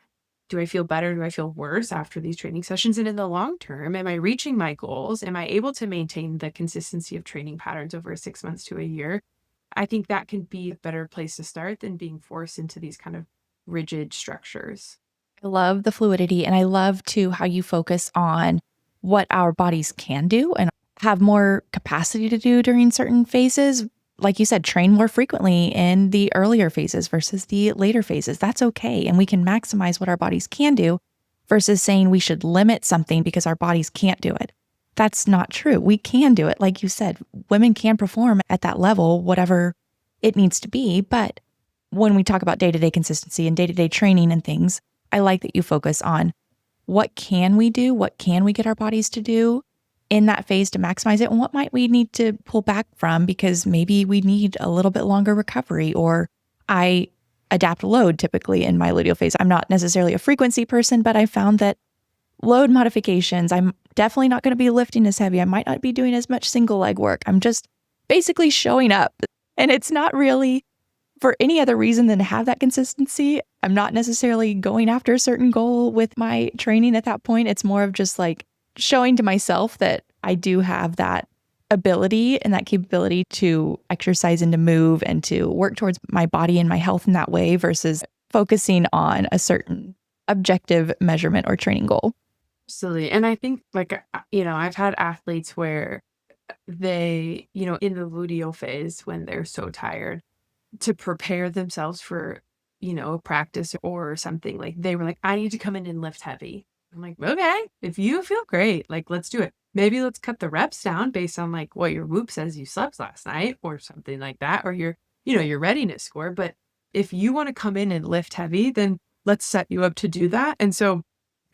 do I feel better? Do I feel worse after these training sessions? And in the long term, am I reaching my goals? Am I able to maintain the consistency of training patterns over 6 months to a year? I think that can be a better place to start than being forced into these kind of rigid structures. I love the fluidity and I love too how you focus on what our bodies can do and have more capacity to do during certain phases. Like you said, train more frequently in the earlier phases versus the later phases. That's okay. And we can maximize what our bodies can do versus saying we should limit something because our bodies can't do it. That's not true. We can do it. Like you said, women can perform at that level, whatever it needs to be. But when we talk about day to day consistency and day to day training and things, I like that you focus on what can we do? What can we get our bodies to do in that phase to maximize it? And what might we need to pull back from because maybe we need a little bit longer recovery or I adapt load typically in my luteal phase. I'm not necessarily a frequency person, but I found that load modifications, I'm definitely not going to be lifting as heavy. I might not be doing as much single leg work. I'm just basically showing up. And it's not really for any other reason than to have that consistency. I'm not necessarily going after a certain goal with my training at that point. It's more of just like showing to myself that I do have that ability and that capability to exercise and to move and to work towards my body and my health in that way versus focusing on a certain objective measurement or training goal. Absolutely. And I think I've had athletes where they, in the luteal phase when they're so tired to prepare themselves for, a practice or something, like they were like, I need to come in and lift heavy. I'm like, okay, if you feel great, like, let's do it. Maybe let's cut the reps down based on like what your whoop says you slept last night or something like that, or your readiness score. But if you want to come in and lift heavy, then let's set you up to do that. And so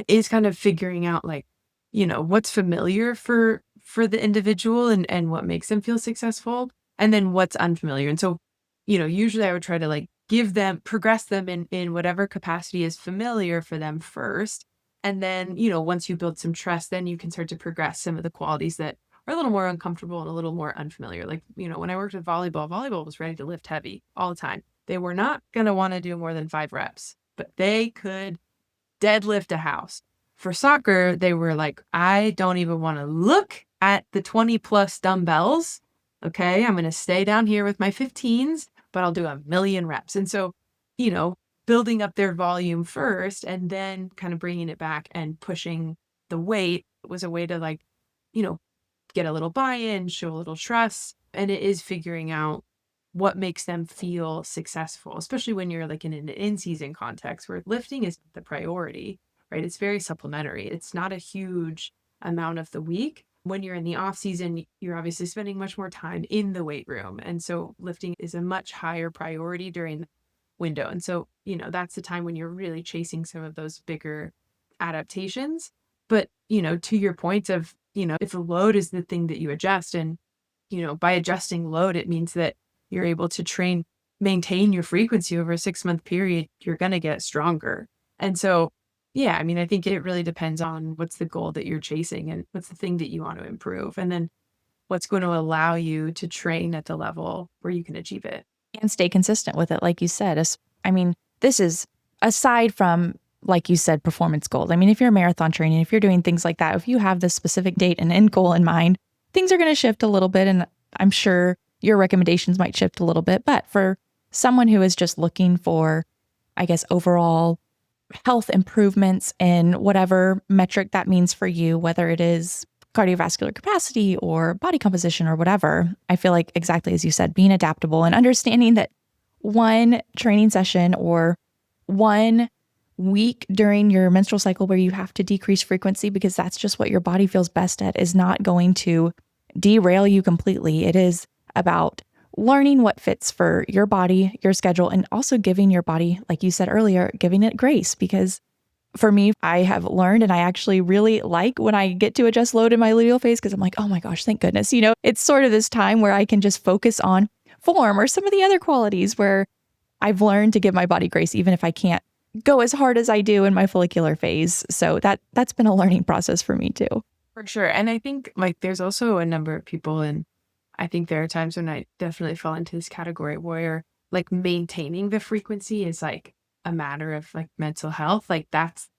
is kind of figuring out like, what's familiar for the individual and what makes them feel successful, and then what's unfamiliar. And so, usually I would try to like progress them in whatever capacity is familiar for them first. And then, once you build some trust, then you can start to progress some of the qualities that are a little more uncomfortable and a little more unfamiliar. Like, when I worked with volleyball was ready to lift heavy all the time. They were not going to want to do more than 5 reps, but they could deadlift a house. For soccer, they were like, I don't even want to look at the 20 plus dumbbells. Okay, I'm going to stay down here with my 15s, but I'll do 1,000,000 reps. And so, building up their volume first and then kind of bringing it back and pushing the weight was a way to like, you know, get a little buy-in, show a little trust. And it is figuring out what makes them feel successful, especially when you're like in an in-season context where lifting is the priority, right? It's very supplementary. It's not a huge amount of the week. When you're in the off season, you're obviously spending much more time in the weight room. And so lifting is a much higher priority during the window. And so, that's the time when you're really chasing some of those bigger adaptations. But, to your point of, if the load is the thing that you adjust and, by adjusting load, it means that you're able to maintain your frequency over a 6-month period, you're going to get stronger. And so, yeah, I mean, I think it really depends on what's the goal that you're chasing and what's the thing that you want to improve. And then what's going to allow you to train at the level where you can achieve it. And stay consistent with it. Like you said, I mean, this is aside from, like you said, performance goals. I mean, if you're marathon training, if you're doing things like that, if you have this specific date and end goal in mind, things are going to shift a little bit. And I'm sure your recommendations might shift a little bit. But for someone who is just looking for, I guess, overall health improvements in whatever metric that means for you, whether it is cardiovascular capacity or body composition or whatever, I feel like exactly as you said, being adaptable and understanding that one training session or one week during your menstrual cycle where you have to decrease frequency because that's just what your body feels best at is not going to derail you completely. It is about learning what fits for your body, your schedule, and also giving your body, like you said earlier, giving it grace. Because for me, I have learned and I actually really like when I get to adjust load in my luteal phase because I'm like, oh my gosh, thank goodness. It's sort of this time where I can just focus on form or some of the other qualities where I've learned to give my body grace, even if I can't go as hard as I do in my follicular phase. So that's been a learning process for me too. For sure. And I think like there's also a number of people, and I think there are times when I definitely fall into this category where like maintaining the frequency is like a matter of like mental health. Like that's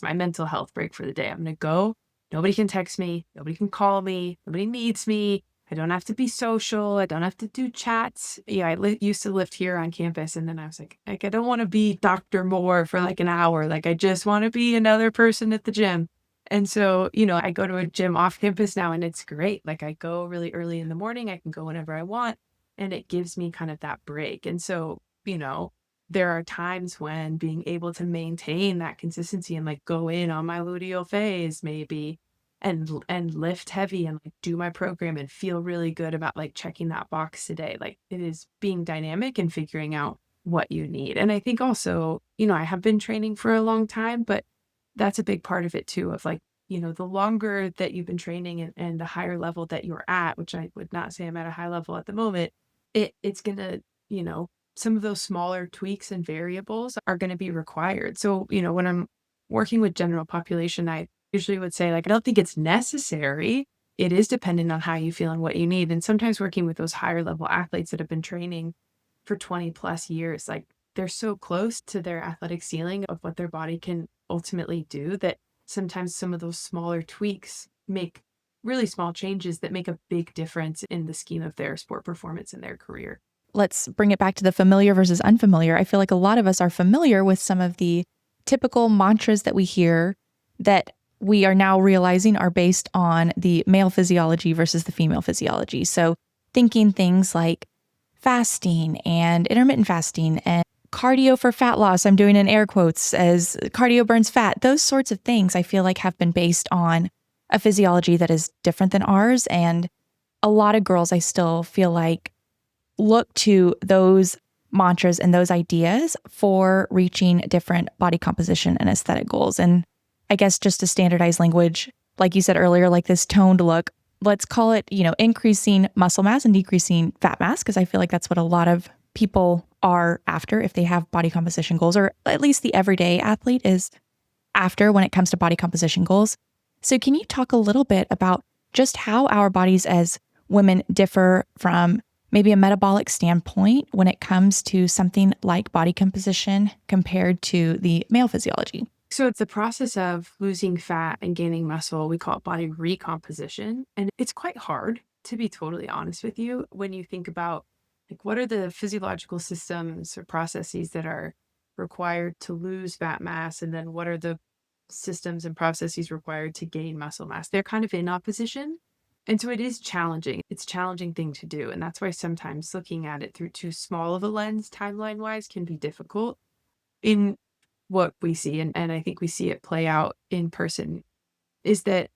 my mental health break for the day. I'm gonna go. Nobody can text me. Nobody can call me. Nobody needs me. I don't have to be social. I don't have to do chats. Yeah, used to live here on campus, and then I was like I don't want to be Dr. Moore for like an hour. Like I just want to be another person at the gym. And so, I go to a gym off campus now and it's great. Like I go really early in the morning, I can go whenever I want, and it gives me kind of that break. And so, there are times when being able to maintain that consistency and like go in on my luteal phase maybe and lift heavy and like do my program and feel really good about like checking that box today. Like it is being dynamic and figuring out what you need. And I think also, I have been training for a long time, but that's a big part of it too, of like, the longer that you've been training and the higher level that you're at, which I would not say I'm at a high level at the moment, it's gonna, some of those smaller tweaks and variables are going to be required. So, when I'm working with general population, I usually would say, like, I don't think it's necessary. It is dependent on how you feel and what you need. And sometimes working with those higher level athletes that have been training for 20 plus years, like they're so close to their athletic ceiling of what their body can ultimately do that sometimes some of those smaller tweaks make really small changes that make a big difference in the scheme of their sport performance in their career. Let's bring it back to the familiar versus unfamiliar. I feel like a lot of us are familiar with some of the typical mantras that we hear that we are now realizing are based on the male physiology versus the female physiology. So, thinking things like fasting and intermittent fasting and cardio for fat loss, I'm doing in air quotes as cardio burns fat, those sorts of things I feel like have been based on a physiology that is different than ours. And a lot of girls, I still feel like, look to those mantras and those ideas for reaching different body composition and aesthetic goals. And I guess just to standardize language, like you said earlier, like this toned look, let's call it, increasing muscle mass and decreasing fat mass, because I feel like that's what a lot of people are after if they have body composition goals, or at least the everyday athlete is after when it comes to body composition goals. So can you talk a little bit about just how our bodies as women differ from maybe a metabolic standpoint when it comes to something like body composition compared to the male physiology? So it's the process of losing fat and gaining muscle. We call it body recomposition. And it's quite hard, to be totally honest with you, when you think about like what are the physiological systems or processes that are required to lose fat mass, and then what are the systems and processes required to gain muscle mass. They're kind of in opposition. And so it is challenging. It's a challenging thing to do. And that's why sometimes looking at it through too small of a lens, timeline wise, can be difficult in what we see. And I think we see it play out in person is that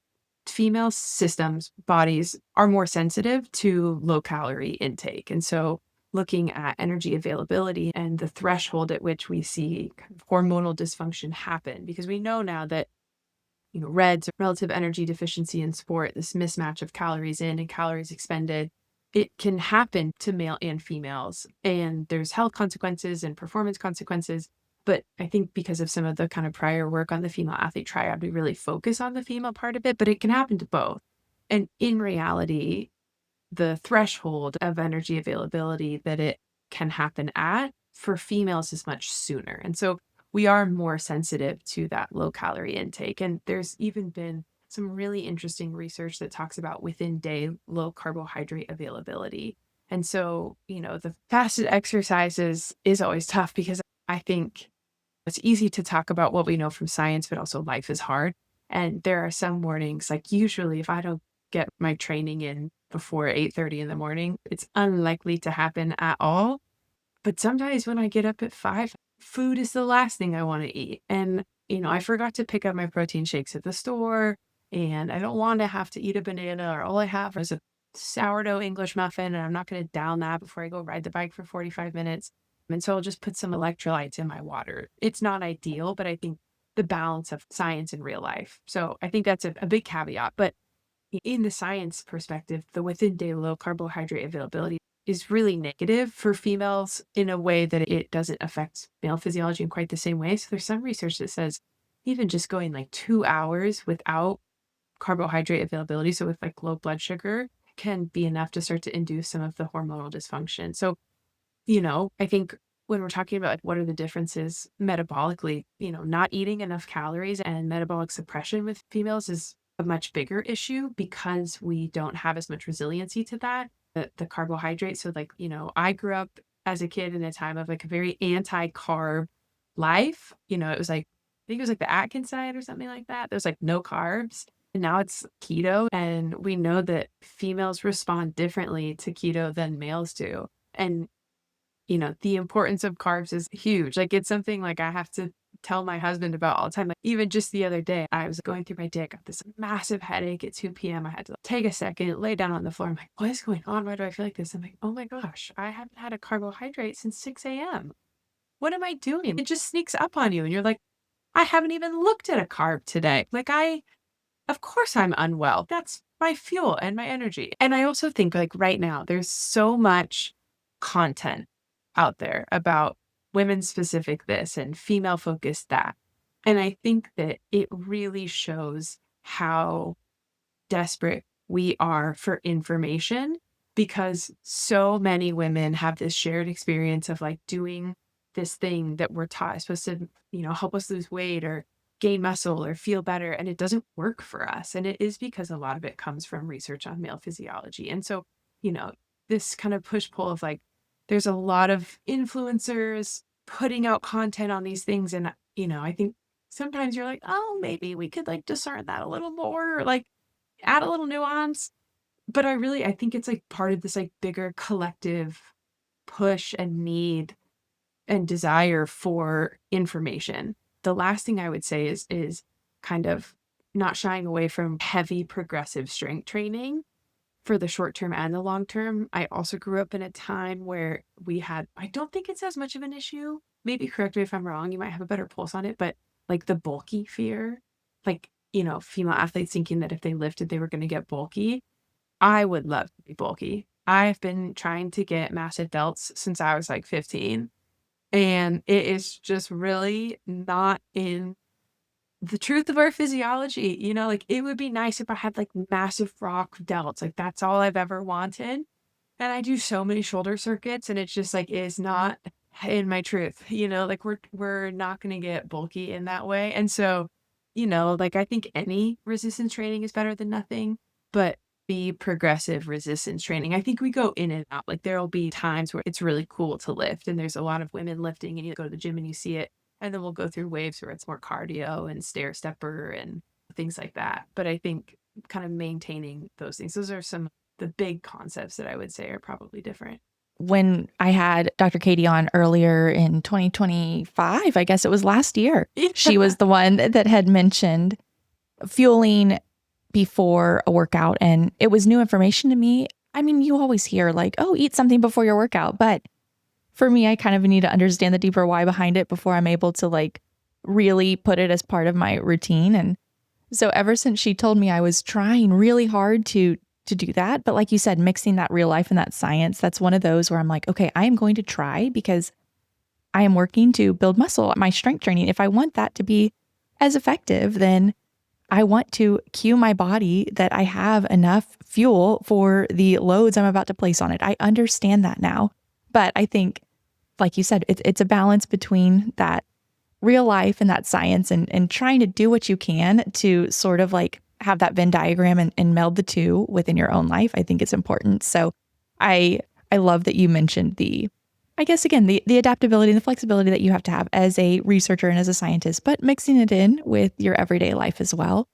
female systems, bodies are more sensitive to low calorie intake. And so looking at energy availability and the threshold at which we see kind of hormonal dysfunction happen, because we know now that REDS, relative energy deficiency in sport, this mismatch of calories in and calories expended, it can happen to male and females. And there's health consequences and performance consequences. But I think because of some of the kind of prior work on the female athlete triad, we really focus on the female part of it, but it can happen to both. And in reality, the threshold of energy availability that it can happen at for females is much sooner. And so we are more sensitive to that low calorie intake. And there's even been some really interesting research that talks about within day low carbohydrate availability. And so, the fasted exercises is always tough because I think it's easy to talk about what we know from science, but also life is hard. And there are some mornings, like usually if I don't get my training in before 8:30 in the morning, it's unlikely to happen at all. But sometimes when I get up at 5, food is the last thing I wanna eat, and, I forgot to pick up my protein shakes at the store, and I don't want to have to eat a banana, or all I have is a sourdough English muffin, and I'm not gonna down that before I go ride the bike for 45 minutes, and so I'll just put some electrolytes in my water. It's not ideal, but I think the balance of science and real life. So I think that's a big caveat, but in the science perspective, the within day low carbohydrate availability is really negative for females in a way that it doesn't affect male physiology in quite the same way. So there's some research that says even just going like 2 hours without carbohydrate availability, so with like low blood sugar, can be enough to start to induce some of the hormonal dysfunction. So I think when we're talking about like what are the differences metabolically, not eating enough calories and metabolic suppression with females is a much bigger issue because we don't have as much resiliency to that. The carbohydrates. So like, I grew up as a kid in a time of like a very anti-carb life. It was like, I think it was like the Atkins diet or something like that. There's like no carbs. And now it's keto. And we know that females respond differently to keto than males do. And the importance of carbs is huge. Like, it's something like I have to tell my husband about all the time. Like, even just the other day, I was going through my day. I got this massive headache at 2 p.m. I had to take a second, lay down on the floor. I'm like, what is going on? Why do I feel like this? I'm like, oh my gosh, I haven't had a carbohydrate since 6 a.m. What am I doing? It just sneaks up on you. And you're like, I haven't even looked at a carb today. Like, of course I'm unwell. That's my fuel and my energy. And I also think like right now, there's so much content out there about women specific this and female focused that. And I think that it really shows how desperate we are for information because so many women have this shared experience of like doing this thing that we're taught is supposed to, help us lose weight or gain muscle or feel better. And it doesn't work for us. And it is because a lot of it comes from research on male physiology. And so, you know, this kind of push pull of like, there's a lot of influencers putting out content on these things. And, I think sometimes you're like, oh, maybe we could like discern that a little more, or like add a little nuance. But I think it's like part of this like bigger collective push and need and desire for information. The last thing I would say is kind of not shying away from heavy progressive strength training for the short term and the long term. I also grew up in a time where I don't think it's as much of an issue. Maybe correct me if I'm wrong, you might have a better pulse on it, but like the bulky fear, like, female athletes thinking that if they lifted, they were going to get bulky. I would love to be bulky. I've been trying to get massive delts since I was like 15. And it is just really not in the truth of our physiology. Like it would be nice if I had like massive rock delts. Like that's all I've ever wanted. And I do so many shoulder circuits and it's just like is not in my truth. Like we're not gonna get bulky in that way. And so, like I think any resistance training is better than nothing, but the progressive resistance training, I think we go in and out. Like there'll be times where it's really cool to lift and there's a lot of women lifting and you go to the gym and you see it. And then we'll go through waves where it's more cardio and stair stepper and things like that. But I think kind of maintaining those things, those are some the big concepts that I would say are probably different. When I had Dr. Katie on earlier in 2025, I guess it was last year, she was the one that had mentioned fueling before a workout. And it was new information to me. I mean, you always hear like, oh, eat something before your workout. But for me, I kind of need to understand the deeper why behind it before I'm able to like really put it as part of my routine. And so ever since she told me, I was trying really hard to do that. But like you said, mixing that real life and that science, that's one of those where I'm like, okay, I am going to try because I am working to build muscle, my strength training. If I want that to be as effective, then I want to cue my body that I have enough fuel for the loads I'm about to place on it. I understand that now. But I think, like you said, it's a balance between that real life and that science and trying to do what you can to sort of like have that Venn diagram and meld the two within your own life. I think it's important. So I I love that you mentioned I guess again, the adaptability and the flexibility that you have to have as a researcher and as a scientist, but mixing it in with your everyday life as well.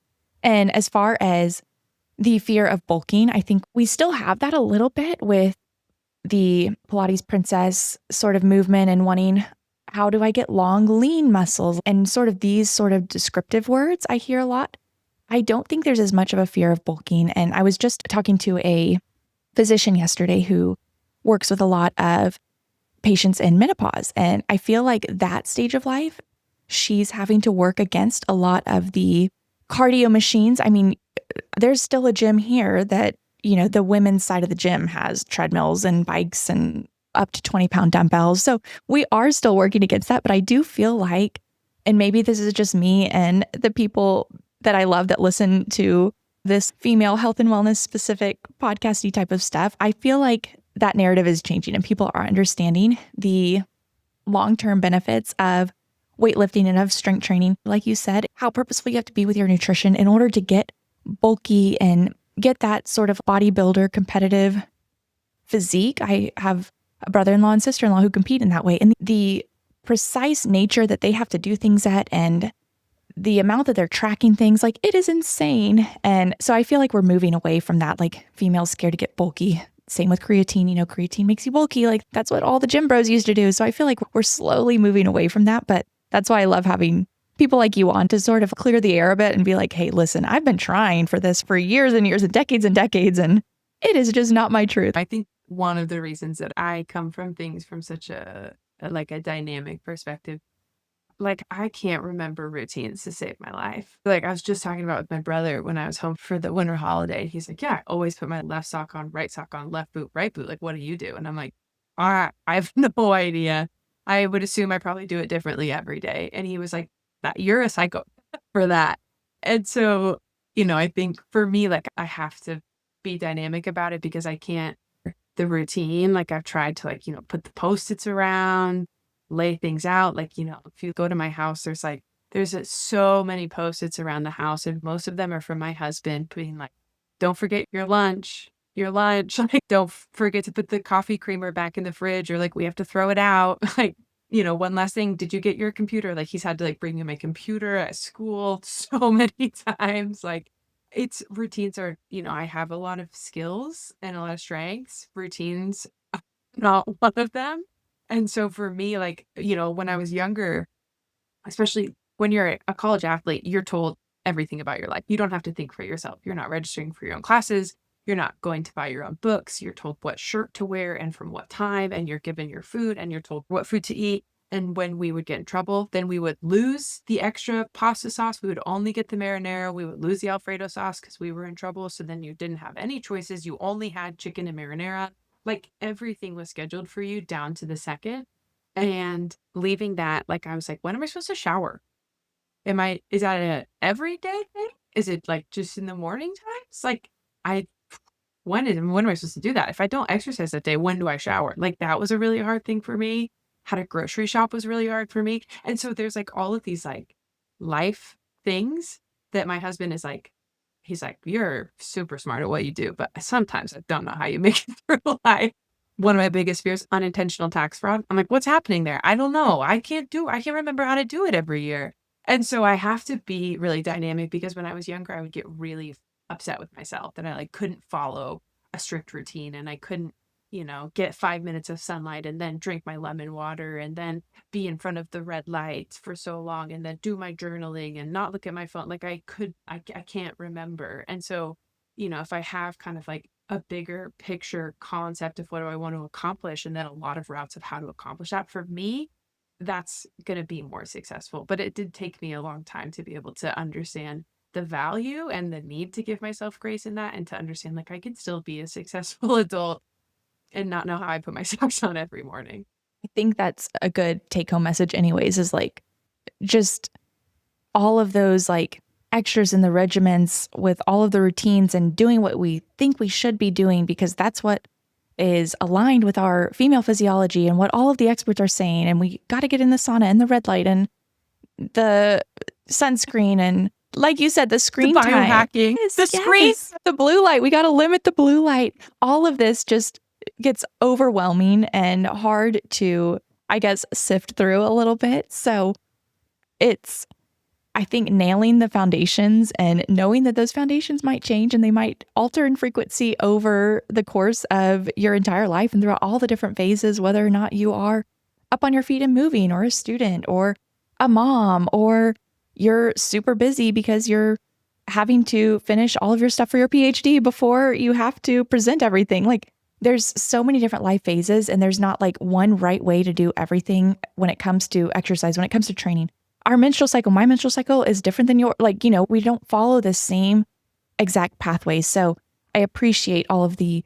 And as far as the fear of bulking, I think we still have that a little bit with the Pilates princess sort of movement and wanting, how do I get long, lean muscles? And sort of these sort of descriptive words I hear a lot. I don't think there's as much of a fear of bulking. And I was just talking to a physician yesterday who works with a lot of patients in menopause. And I feel like that stage of life, she's having to work against a lot of the cardio machines. I mean, there's still a gym here that, the women's side of the gym has treadmills and bikes and up to 20-pound dumbbells. So we are still working against that. But I do feel like, and maybe this is just me and the people that I love that listen to this female health and wellness specific podcasty type of stuff, I feel like that narrative is changing and people are understanding the long-term benefits of weightlifting and of strength training. Like you said, how purposeful you have to be with your nutrition in order to get bulky and get that sort of bodybuilder competitive physique. I have a brother-in-law and sister-in-law who compete in that way. And the precise nature that they have to do things at and the amount that they're tracking things, like it is insane. And so I feel like we're moving away from that, like females scared to get bulky. Same with creatine, creatine makes you bulky. Like that's what all the gym bros used to do. So I feel like we're slowly moving away from that. But that's why I love having people like you on to sort of clear the air a bit and be like, hey, listen, I've been trying for this for years and years and decades, and it is just not my truth. I think one of the reasons that I come from things from such a dynamic perspective, like I can't remember routines to save my life. Like I was just talking about with my brother when I was home for the winter holiday. He's like, yeah, I always put my left sock on, right sock on, left boot, right boot. Like, what do you do? And I'm like, I have no idea. I would assume I probably do it differently every day. And he was like, that you're a psycho for that. And so, I think for me, like I have to be dynamic about it because I can't the routine. Like I've tried to put the Post-its around, lay things out. Like, if you go to my house, there's so many Post-its around the house. And most of them are from my husband being like, don't forget your lunch. Like, don't forget to put the coffee creamer back in the fridge, or like, we have to throw it out. Like, one last thing, did you get your computer? Like he's had to bring me my computer at school so many times. Like it's routines are, I have a lot of skills and a lot of strengths. Routines, not one of them. And so for me, like, when I was younger, especially when you're a college athlete, you're told everything about your life. You don't have to think for yourself. You're not registering for your own classes. You're not going to buy your own books. You're told what shirt to wear and from what time, and you're given your food and you're told what food to eat. And when we would get in trouble, then we would lose the extra pasta sauce. We would only get the marinara. We would lose the Alfredo sauce because we were in trouble. So then you didn't have any choices. You only had chicken and marinara. Like everything was scheduled for you down to the second. And leaving that, like I was like, when am I supposed to shower? Is that a everyday thing? Is it like just in the morning times? Like I when am I supposed to do that? If I don't exercise that day, when do I shower? Like that was a really hard thing for me. How to grocery shop was really hard for me. And so there's like all of these like life things that my husband is like, he's like, you're super smart at what you do, but sometimes I don't know how you make it through life. One of my biggest fears, unintentional tax fraud. I'm like, what's happening there? I don't know. I can't remember how to do it every year. And so I have to be really dynamic because when I was younger, I would get really upset with myself that I couldn't follow a strict routine and I couldn't, get 5 minutes of sunlight and then drink my lemon water and then be in front of the red lights for so long and then do my journaling and not look at my phone. Like I can't remember. And so, if I have kind of like a bigger picture concept of what do I want to accomplish and then a lot of routes of how to accomplish that, for me, that's going to be more successful. But it did take me a long time to be able to understand the value and the need to give myself grace in that and to understand like I can still be a successful adult and not know how I put my socks on every morning. I think that's a good take home message anyways, is like just all of those like extras in the regiments with all of the routines and doing what we think we should be doing because that's what is aligned with our female physiology and what all of the experts are saying. And we got to get in the sauna and the red light and the sunscreen and like you said, the screen The time. biohacking. Yes, The screen. the blue light. We got to limit the blue light. All of this just gets overwhelming and hard to, I guess, sift through a little bit. So it's, I think, nailing the foundations and knowing that those foundations might change and they might alter in frequency over the course of your entire life and throughout all the different phases, whether or not you are up on your feet and moving, or a student, or a mom, or you're super busy because you're having to finish all of your stuff for your PhD before you have to present everything. Like, there's so many different life phases, and there's not like one right way to do everything when it comes to exercise, when it comes to training. Our menstrual cycle, my menstrual cycle is different than your, like, we don't follow the same exact pathways. So I appreciate all of the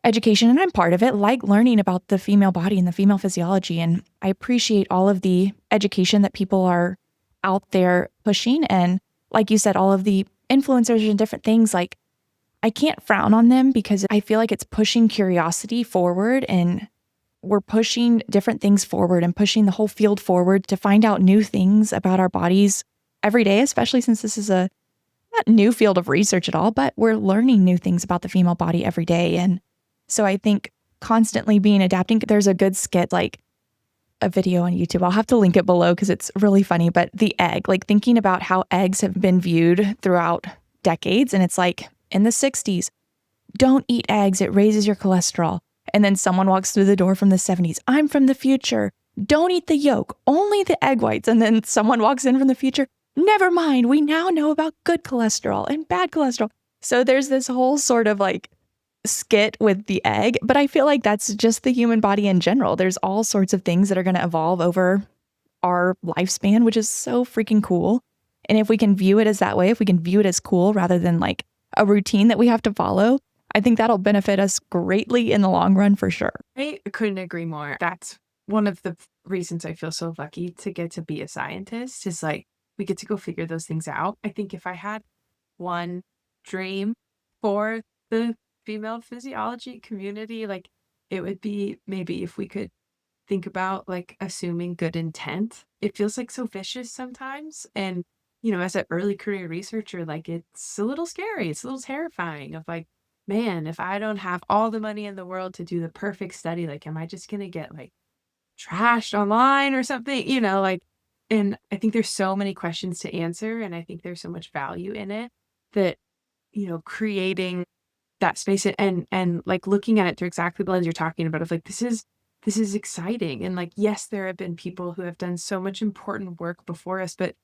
education, and I'm part of it, like learning about the female body and the female physiology. And I appreciate all of the education that people are out there pushing. And like you said, all of the influencers and different things, like, I can't frown on them because I feel like it's pushing curiosity forward, and we're pushing different things forward and pushing the whole field forward to find out new things about our bodies every day, especially since this is a not new field of research at all, but we're learning new things about the female body every day. And so I think constantly being adapting, there's a good skit, like a video on YouTube. I'll have to link it below because it's really funny, but the egg, like thinking about how eggs have been viewed throughout decades. And it's like in the 60s, don't eat eggs, it raises your cholesterol. And then someone walks through the door from the 70s. I'm from the future. Don't eat the yolk, only the egg whites. And then someone walks in from the future. Never mind. We now know about good cholesterol and bad cholesterol. So there's this whole sort of like skit with the egg. But I feel like that's just the human body in general. There's all sorts of things that are going to evolve over our lifespan, which is so freaking cool. And if we can view it as that way, if we can view it as cool rather than like a routine that we have to follow, I think that'll benefit us greatly in the long run for sure. I couldn't agree more. That's one of the reasons I feel so lucky to get to be a scientist, is like we get to go figure those things out. I think if I had one dream for the female physiology community, like it would be maybe if we could think about like assuming good intent. It feels like so vicious sometimes. And, as an early career researcher, like it's a little scary. It's a little terrifying of like, man, if I don't have all the money in the world to do the perfect study, like, am I just going to get like trashed online or something? Like, and I think there's so many questions to answer. And I think there's so much value in it that, creating that space and like looking at it through exactly the lens you're talking about of like, this is exciting. And like, yes, there have been people who have done so much important work before us, but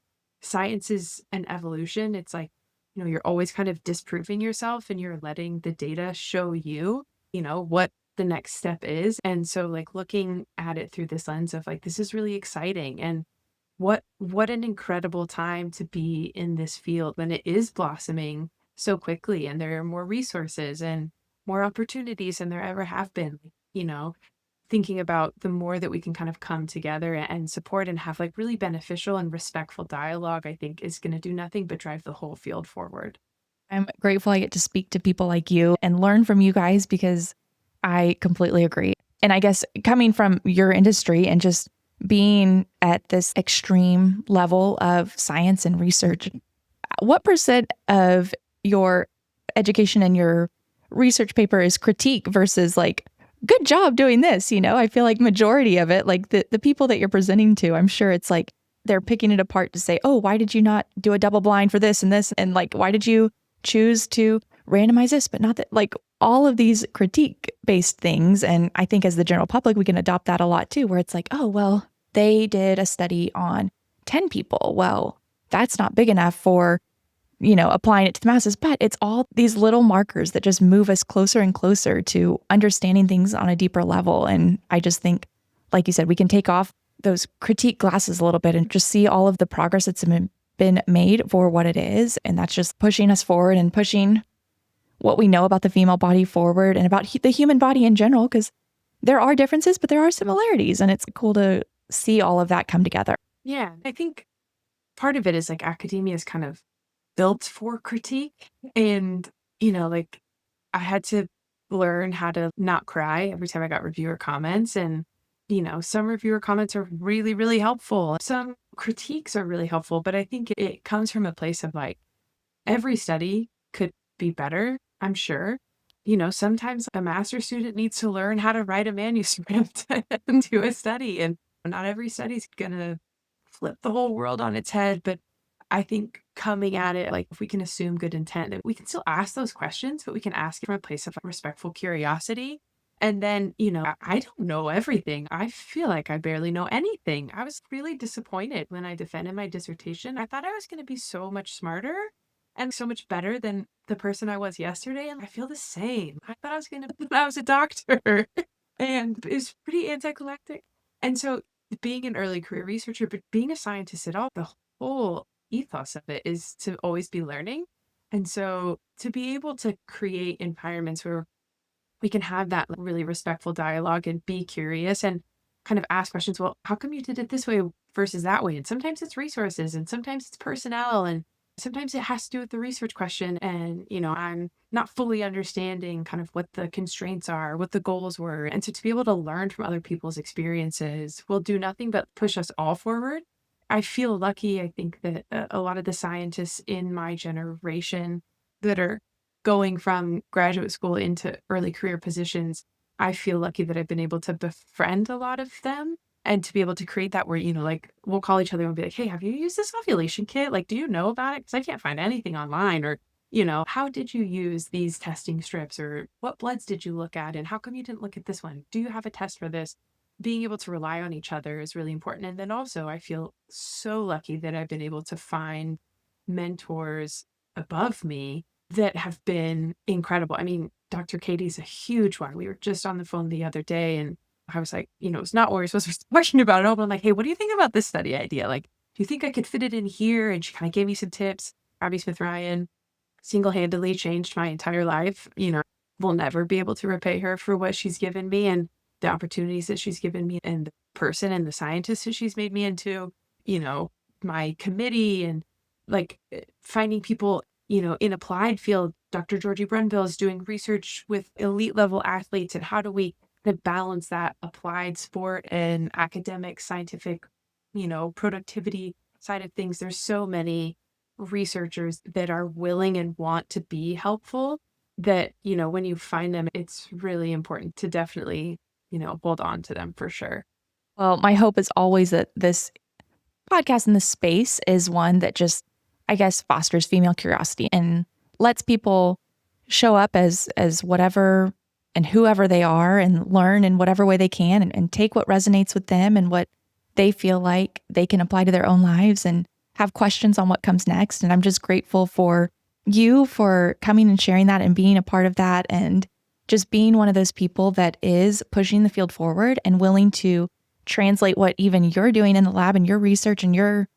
science is an evolution. It's like, you're always kind of disproving yourself and you're letting the data show you, what the next step is. And so like looking at it through this lens of like, this is really exciting. And what an incredible time to be in this field when it is blossoming so quickly and there are more resources and more opportunities than there ever have been. Thinking about the more that we can kind of come together and support and have like really beneficial and respectful dialogue, I think is going to do nothing but drive the whole field forward. I'm grateful I get to speak to people like you and learn from you guys because I completely agree. And I guess coming from your industry and just being at this extreme level of science and research, what percent of your education and your research paper is critique versus like, good job doing this? I feel like majority of it, like the people that you're presenting to, I'm sure it's like they're picking it apart to say, oh, why did you not do a double blind for this and this? And like, why did you choose to randomize this, but not that? Like all of these critique based things. And I think as the general public, we can adopt that a lot too, where it's like, oh, well, they did a study on 10 people. Well, that's not big enough for applying it to the masses, but it's all these little markers that just move us closer and closer to understanding things on a deeper level. And I just think, like you said, we can take off those critique glasses a little bit and just see all of the progress that's been made for what it is. And that's just pushing us forward and pushing what we know about the female body forward and about the human body in general, because there are differences, but there are similarities. And it's cool to see all of that come together. Yeah, I think part of it is like academia is kind of built for critique. And, like I had to learn how to not cry every time I got reviewer comments. And, some reviewer comments are really, really helpful. Some critiques are really helpful, but I think it comes from a place of like every study could be better, I'm sure. sometimes a master's student needs to learn how to write a manuscript and do a study. And not every study's going to flip the whole world on its head. But I think coming at it, like if we can assume good intent, that we can still ask those questions, but we can ask it from a place of respectful curiosity. And then, I don't know everything. I feel like I barely know anything. I was really disappointed when I defended my dissertation. I thought I was going to be so much smarter and so much better than the person I was yesterday. And I feel the same. I thought I was going to, I was a doctor and it's pretty anticlimactic. And so being an early career researcher, but being a scientist at all, the whole ethos of it is to always be learning. And so to be able to create environments where we can have that really respectful dialogue and be curious and kind of ask questions. Well, how come you did it this way versus that way? And sometimes it's resources and sometimes it's personnel and sometimes it has to do with the research question. And, I'm not fully understanding kind of what the constraints are, what the goals were. And so to be able to learn from other people's experiences will do nothing but push us all forward. I feel lucky. I think that a lot of the scientists in my generation that are going from graduate school into early career positions, I feel lucky that I've been able to befriend a lot of them and to be able to create that where, like we'll call each other and be like, hey, have you used this ovulation kit? Like, do you know about it? Because I can't find anything online. Or, how did you use these testing strips? Or what bloods did you look at? And how come you didn't look at this one? Do you have a test for this? Being able to rely on each other is really important. And then also, I feel so lucky that I've been able to find mentors above me that have been incredible. I mean, Dr. Katie's a huge one. We were just on the phone the other day and I was like, it's not what we're supposed to be talking about at all, but I'm like, hey, what do you think about this study idea? Like, do you think I could fit it in here? And she kind of gave me some tips. Abby Smith Ryan single-handedly changed my entire life. Will never be able to repay her for what she's given me and the opportunities that she's given me and the person and the scientist that she's made me into, my committee and like finding people in applied field. Dr. Georgie Brunville is doing research with elite level athletes and how do we kind of balance that applied sport and academic scientific, productivity side of things. There's so many researchers that are willing and want to be helpful that, when you find them, it's really important to definitely, hold on to them for sure. Well, my hope is always that this podcast in this space is one that just, I guess, fosters female curiosity and lets people show up as whatever and whoever they are and learn in whatever way they can and take what resonates with them and what they feel like they can apply to their own lives and have questions on what comes next. And I'm just grateful for you for coming and sharing that and being a part of that and just being one of those people that is pushing the field forward and willing to translate what even you're doing in the lab and your research and your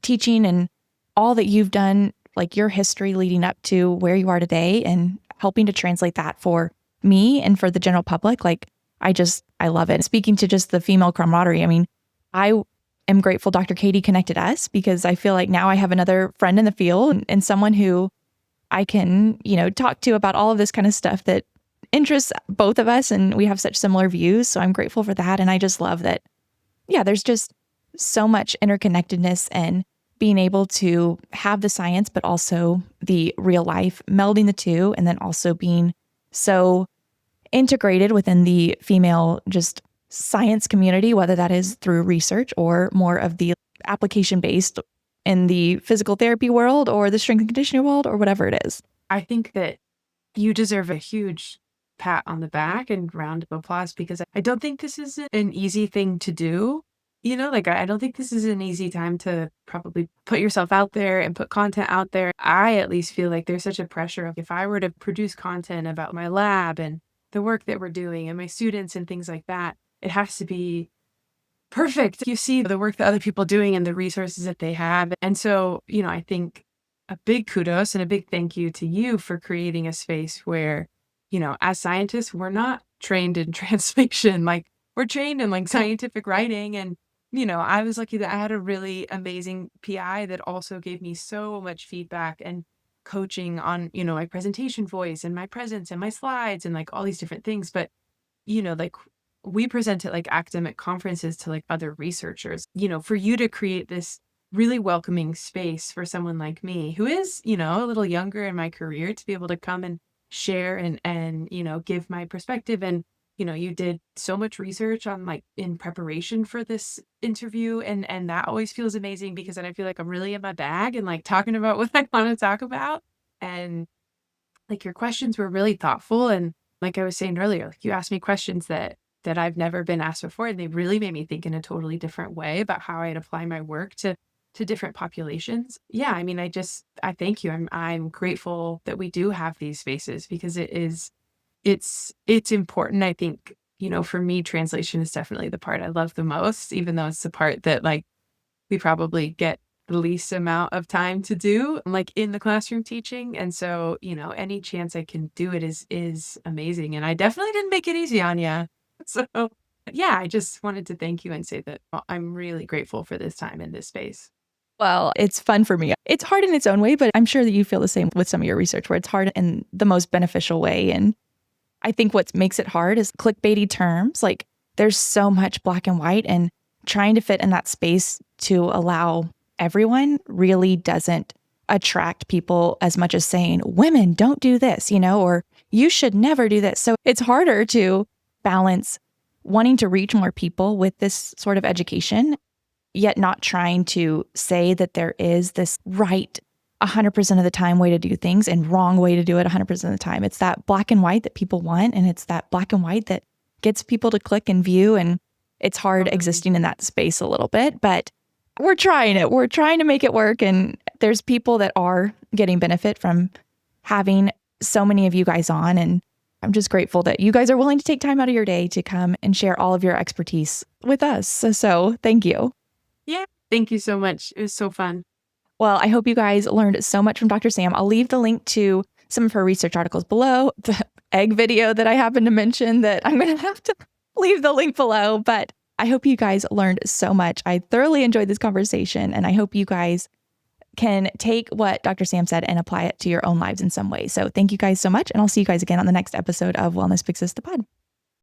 teaching and all that you've done, like your history leading up to where you are today and helping to translate that for me and for the general public. Like, I love it. Speaking to just the female camaraderie, I mean, I am grateful Dr. Katie connected us because I feel like now I have another friend in the field and someone who I can, talk to about all of this kind of stuff that interests both of us. And we have such similar views. So I'm grateful for that. And I just love that. Yeah, there's just so much interconnectedness and being able to have the science, but also the real life, melding the two, and then also being so integrated within the female just science community, whether that is through research or more of the application based in the physical therapy world or the strength and conditioning world or whatever it is. I think that you deserve a huge pat on the back and round of applause because I don't think this is an easy thing to do. I don't think this is an easy time to probably put yourself out there and put content out there. I at least feel like there's such a pressure of if I were to produce content about my lab and the work that we're doing and my students and things like that, it has to be perfect. You see the work that other people are doing and the resources that they have. And so, I think a big kudos and a big thank you to you for creating a space where, as scientists, we're not trained in translation. Like we're trained in like scientific writing. And, I was lucky that I had a really amazing PI that also gave me so much feedback and coaching on, my presentation voice and my presence and my slides and like all these different things. But, like we present at like academic conferences to like other researchers, for you to create this really welcoming space for someone like me who is, a little younger in my career to be able to come and share and, give my perspective. And, you did so much research on like in preparation for this interview. And that always feels amazing because then I feel like I'm really in my bag and like talking about what I want to talk about. And like your questions were really thoughtful. And like I was saying earlier, like you asked me questions that I've never been asked before. And they really made me think in a totally different way about how I'd apply my work to different populations. Yeah, I mean, I thank you. I'm grateful that we do have these spaces because it's important. I think, for me, translation is definitely the part I love the most, even though it's the part that like we probably get the least amount of time to do, like in the classroom teaching. And so, any chance I can do it is amazing. And I definitely didn't make it easy on you. So yeah, I just wanted to thank you and say that I'm really grateful for this time in this space. Well, it's fun for me. It's hard in its own way, but I'm sure that you feel the same with some of your research where it's hard in the most beneficial way. And I think what makes it hard is clickbaity terms. Like there's so much black and white, and trying to fit in that space to allow everyone really doesn't attract people as much as saying, women don't do this, or you should never do this. So it's harder to balance wanting to reach more people with this sort of education, yet not trying to say that there is this right 100% of the time way to do things and wrong way to do it 100% of the time. It's that black and white that people want, and it's that black and white that gets people to click and view. And it's hard Totally. existing in that space a little bit, but we're trying it. We're trying to make it work. And there's people that are getting benefit from having so many of you guys on. And I'm just grateful that you guys are willing to take time out of your day to come and share all of your expertise with us. So thank you. Yeah. Thank you so much. It was so fun. Well, I hope you guys learned so much from Dr. Sam. I'll leave the link to some of her research articles below, the egg video that I happened to mention that I'm going to have to leave the link below. But I hope you guys learned so much. I thoroughly enjoyed this conversation, and I hope you guys can take what Dr. Sam said and apply it to your own lives in some way. So thank you guys so much, and I'll see you guys again on the next episode of Wellness Fixes the Pod.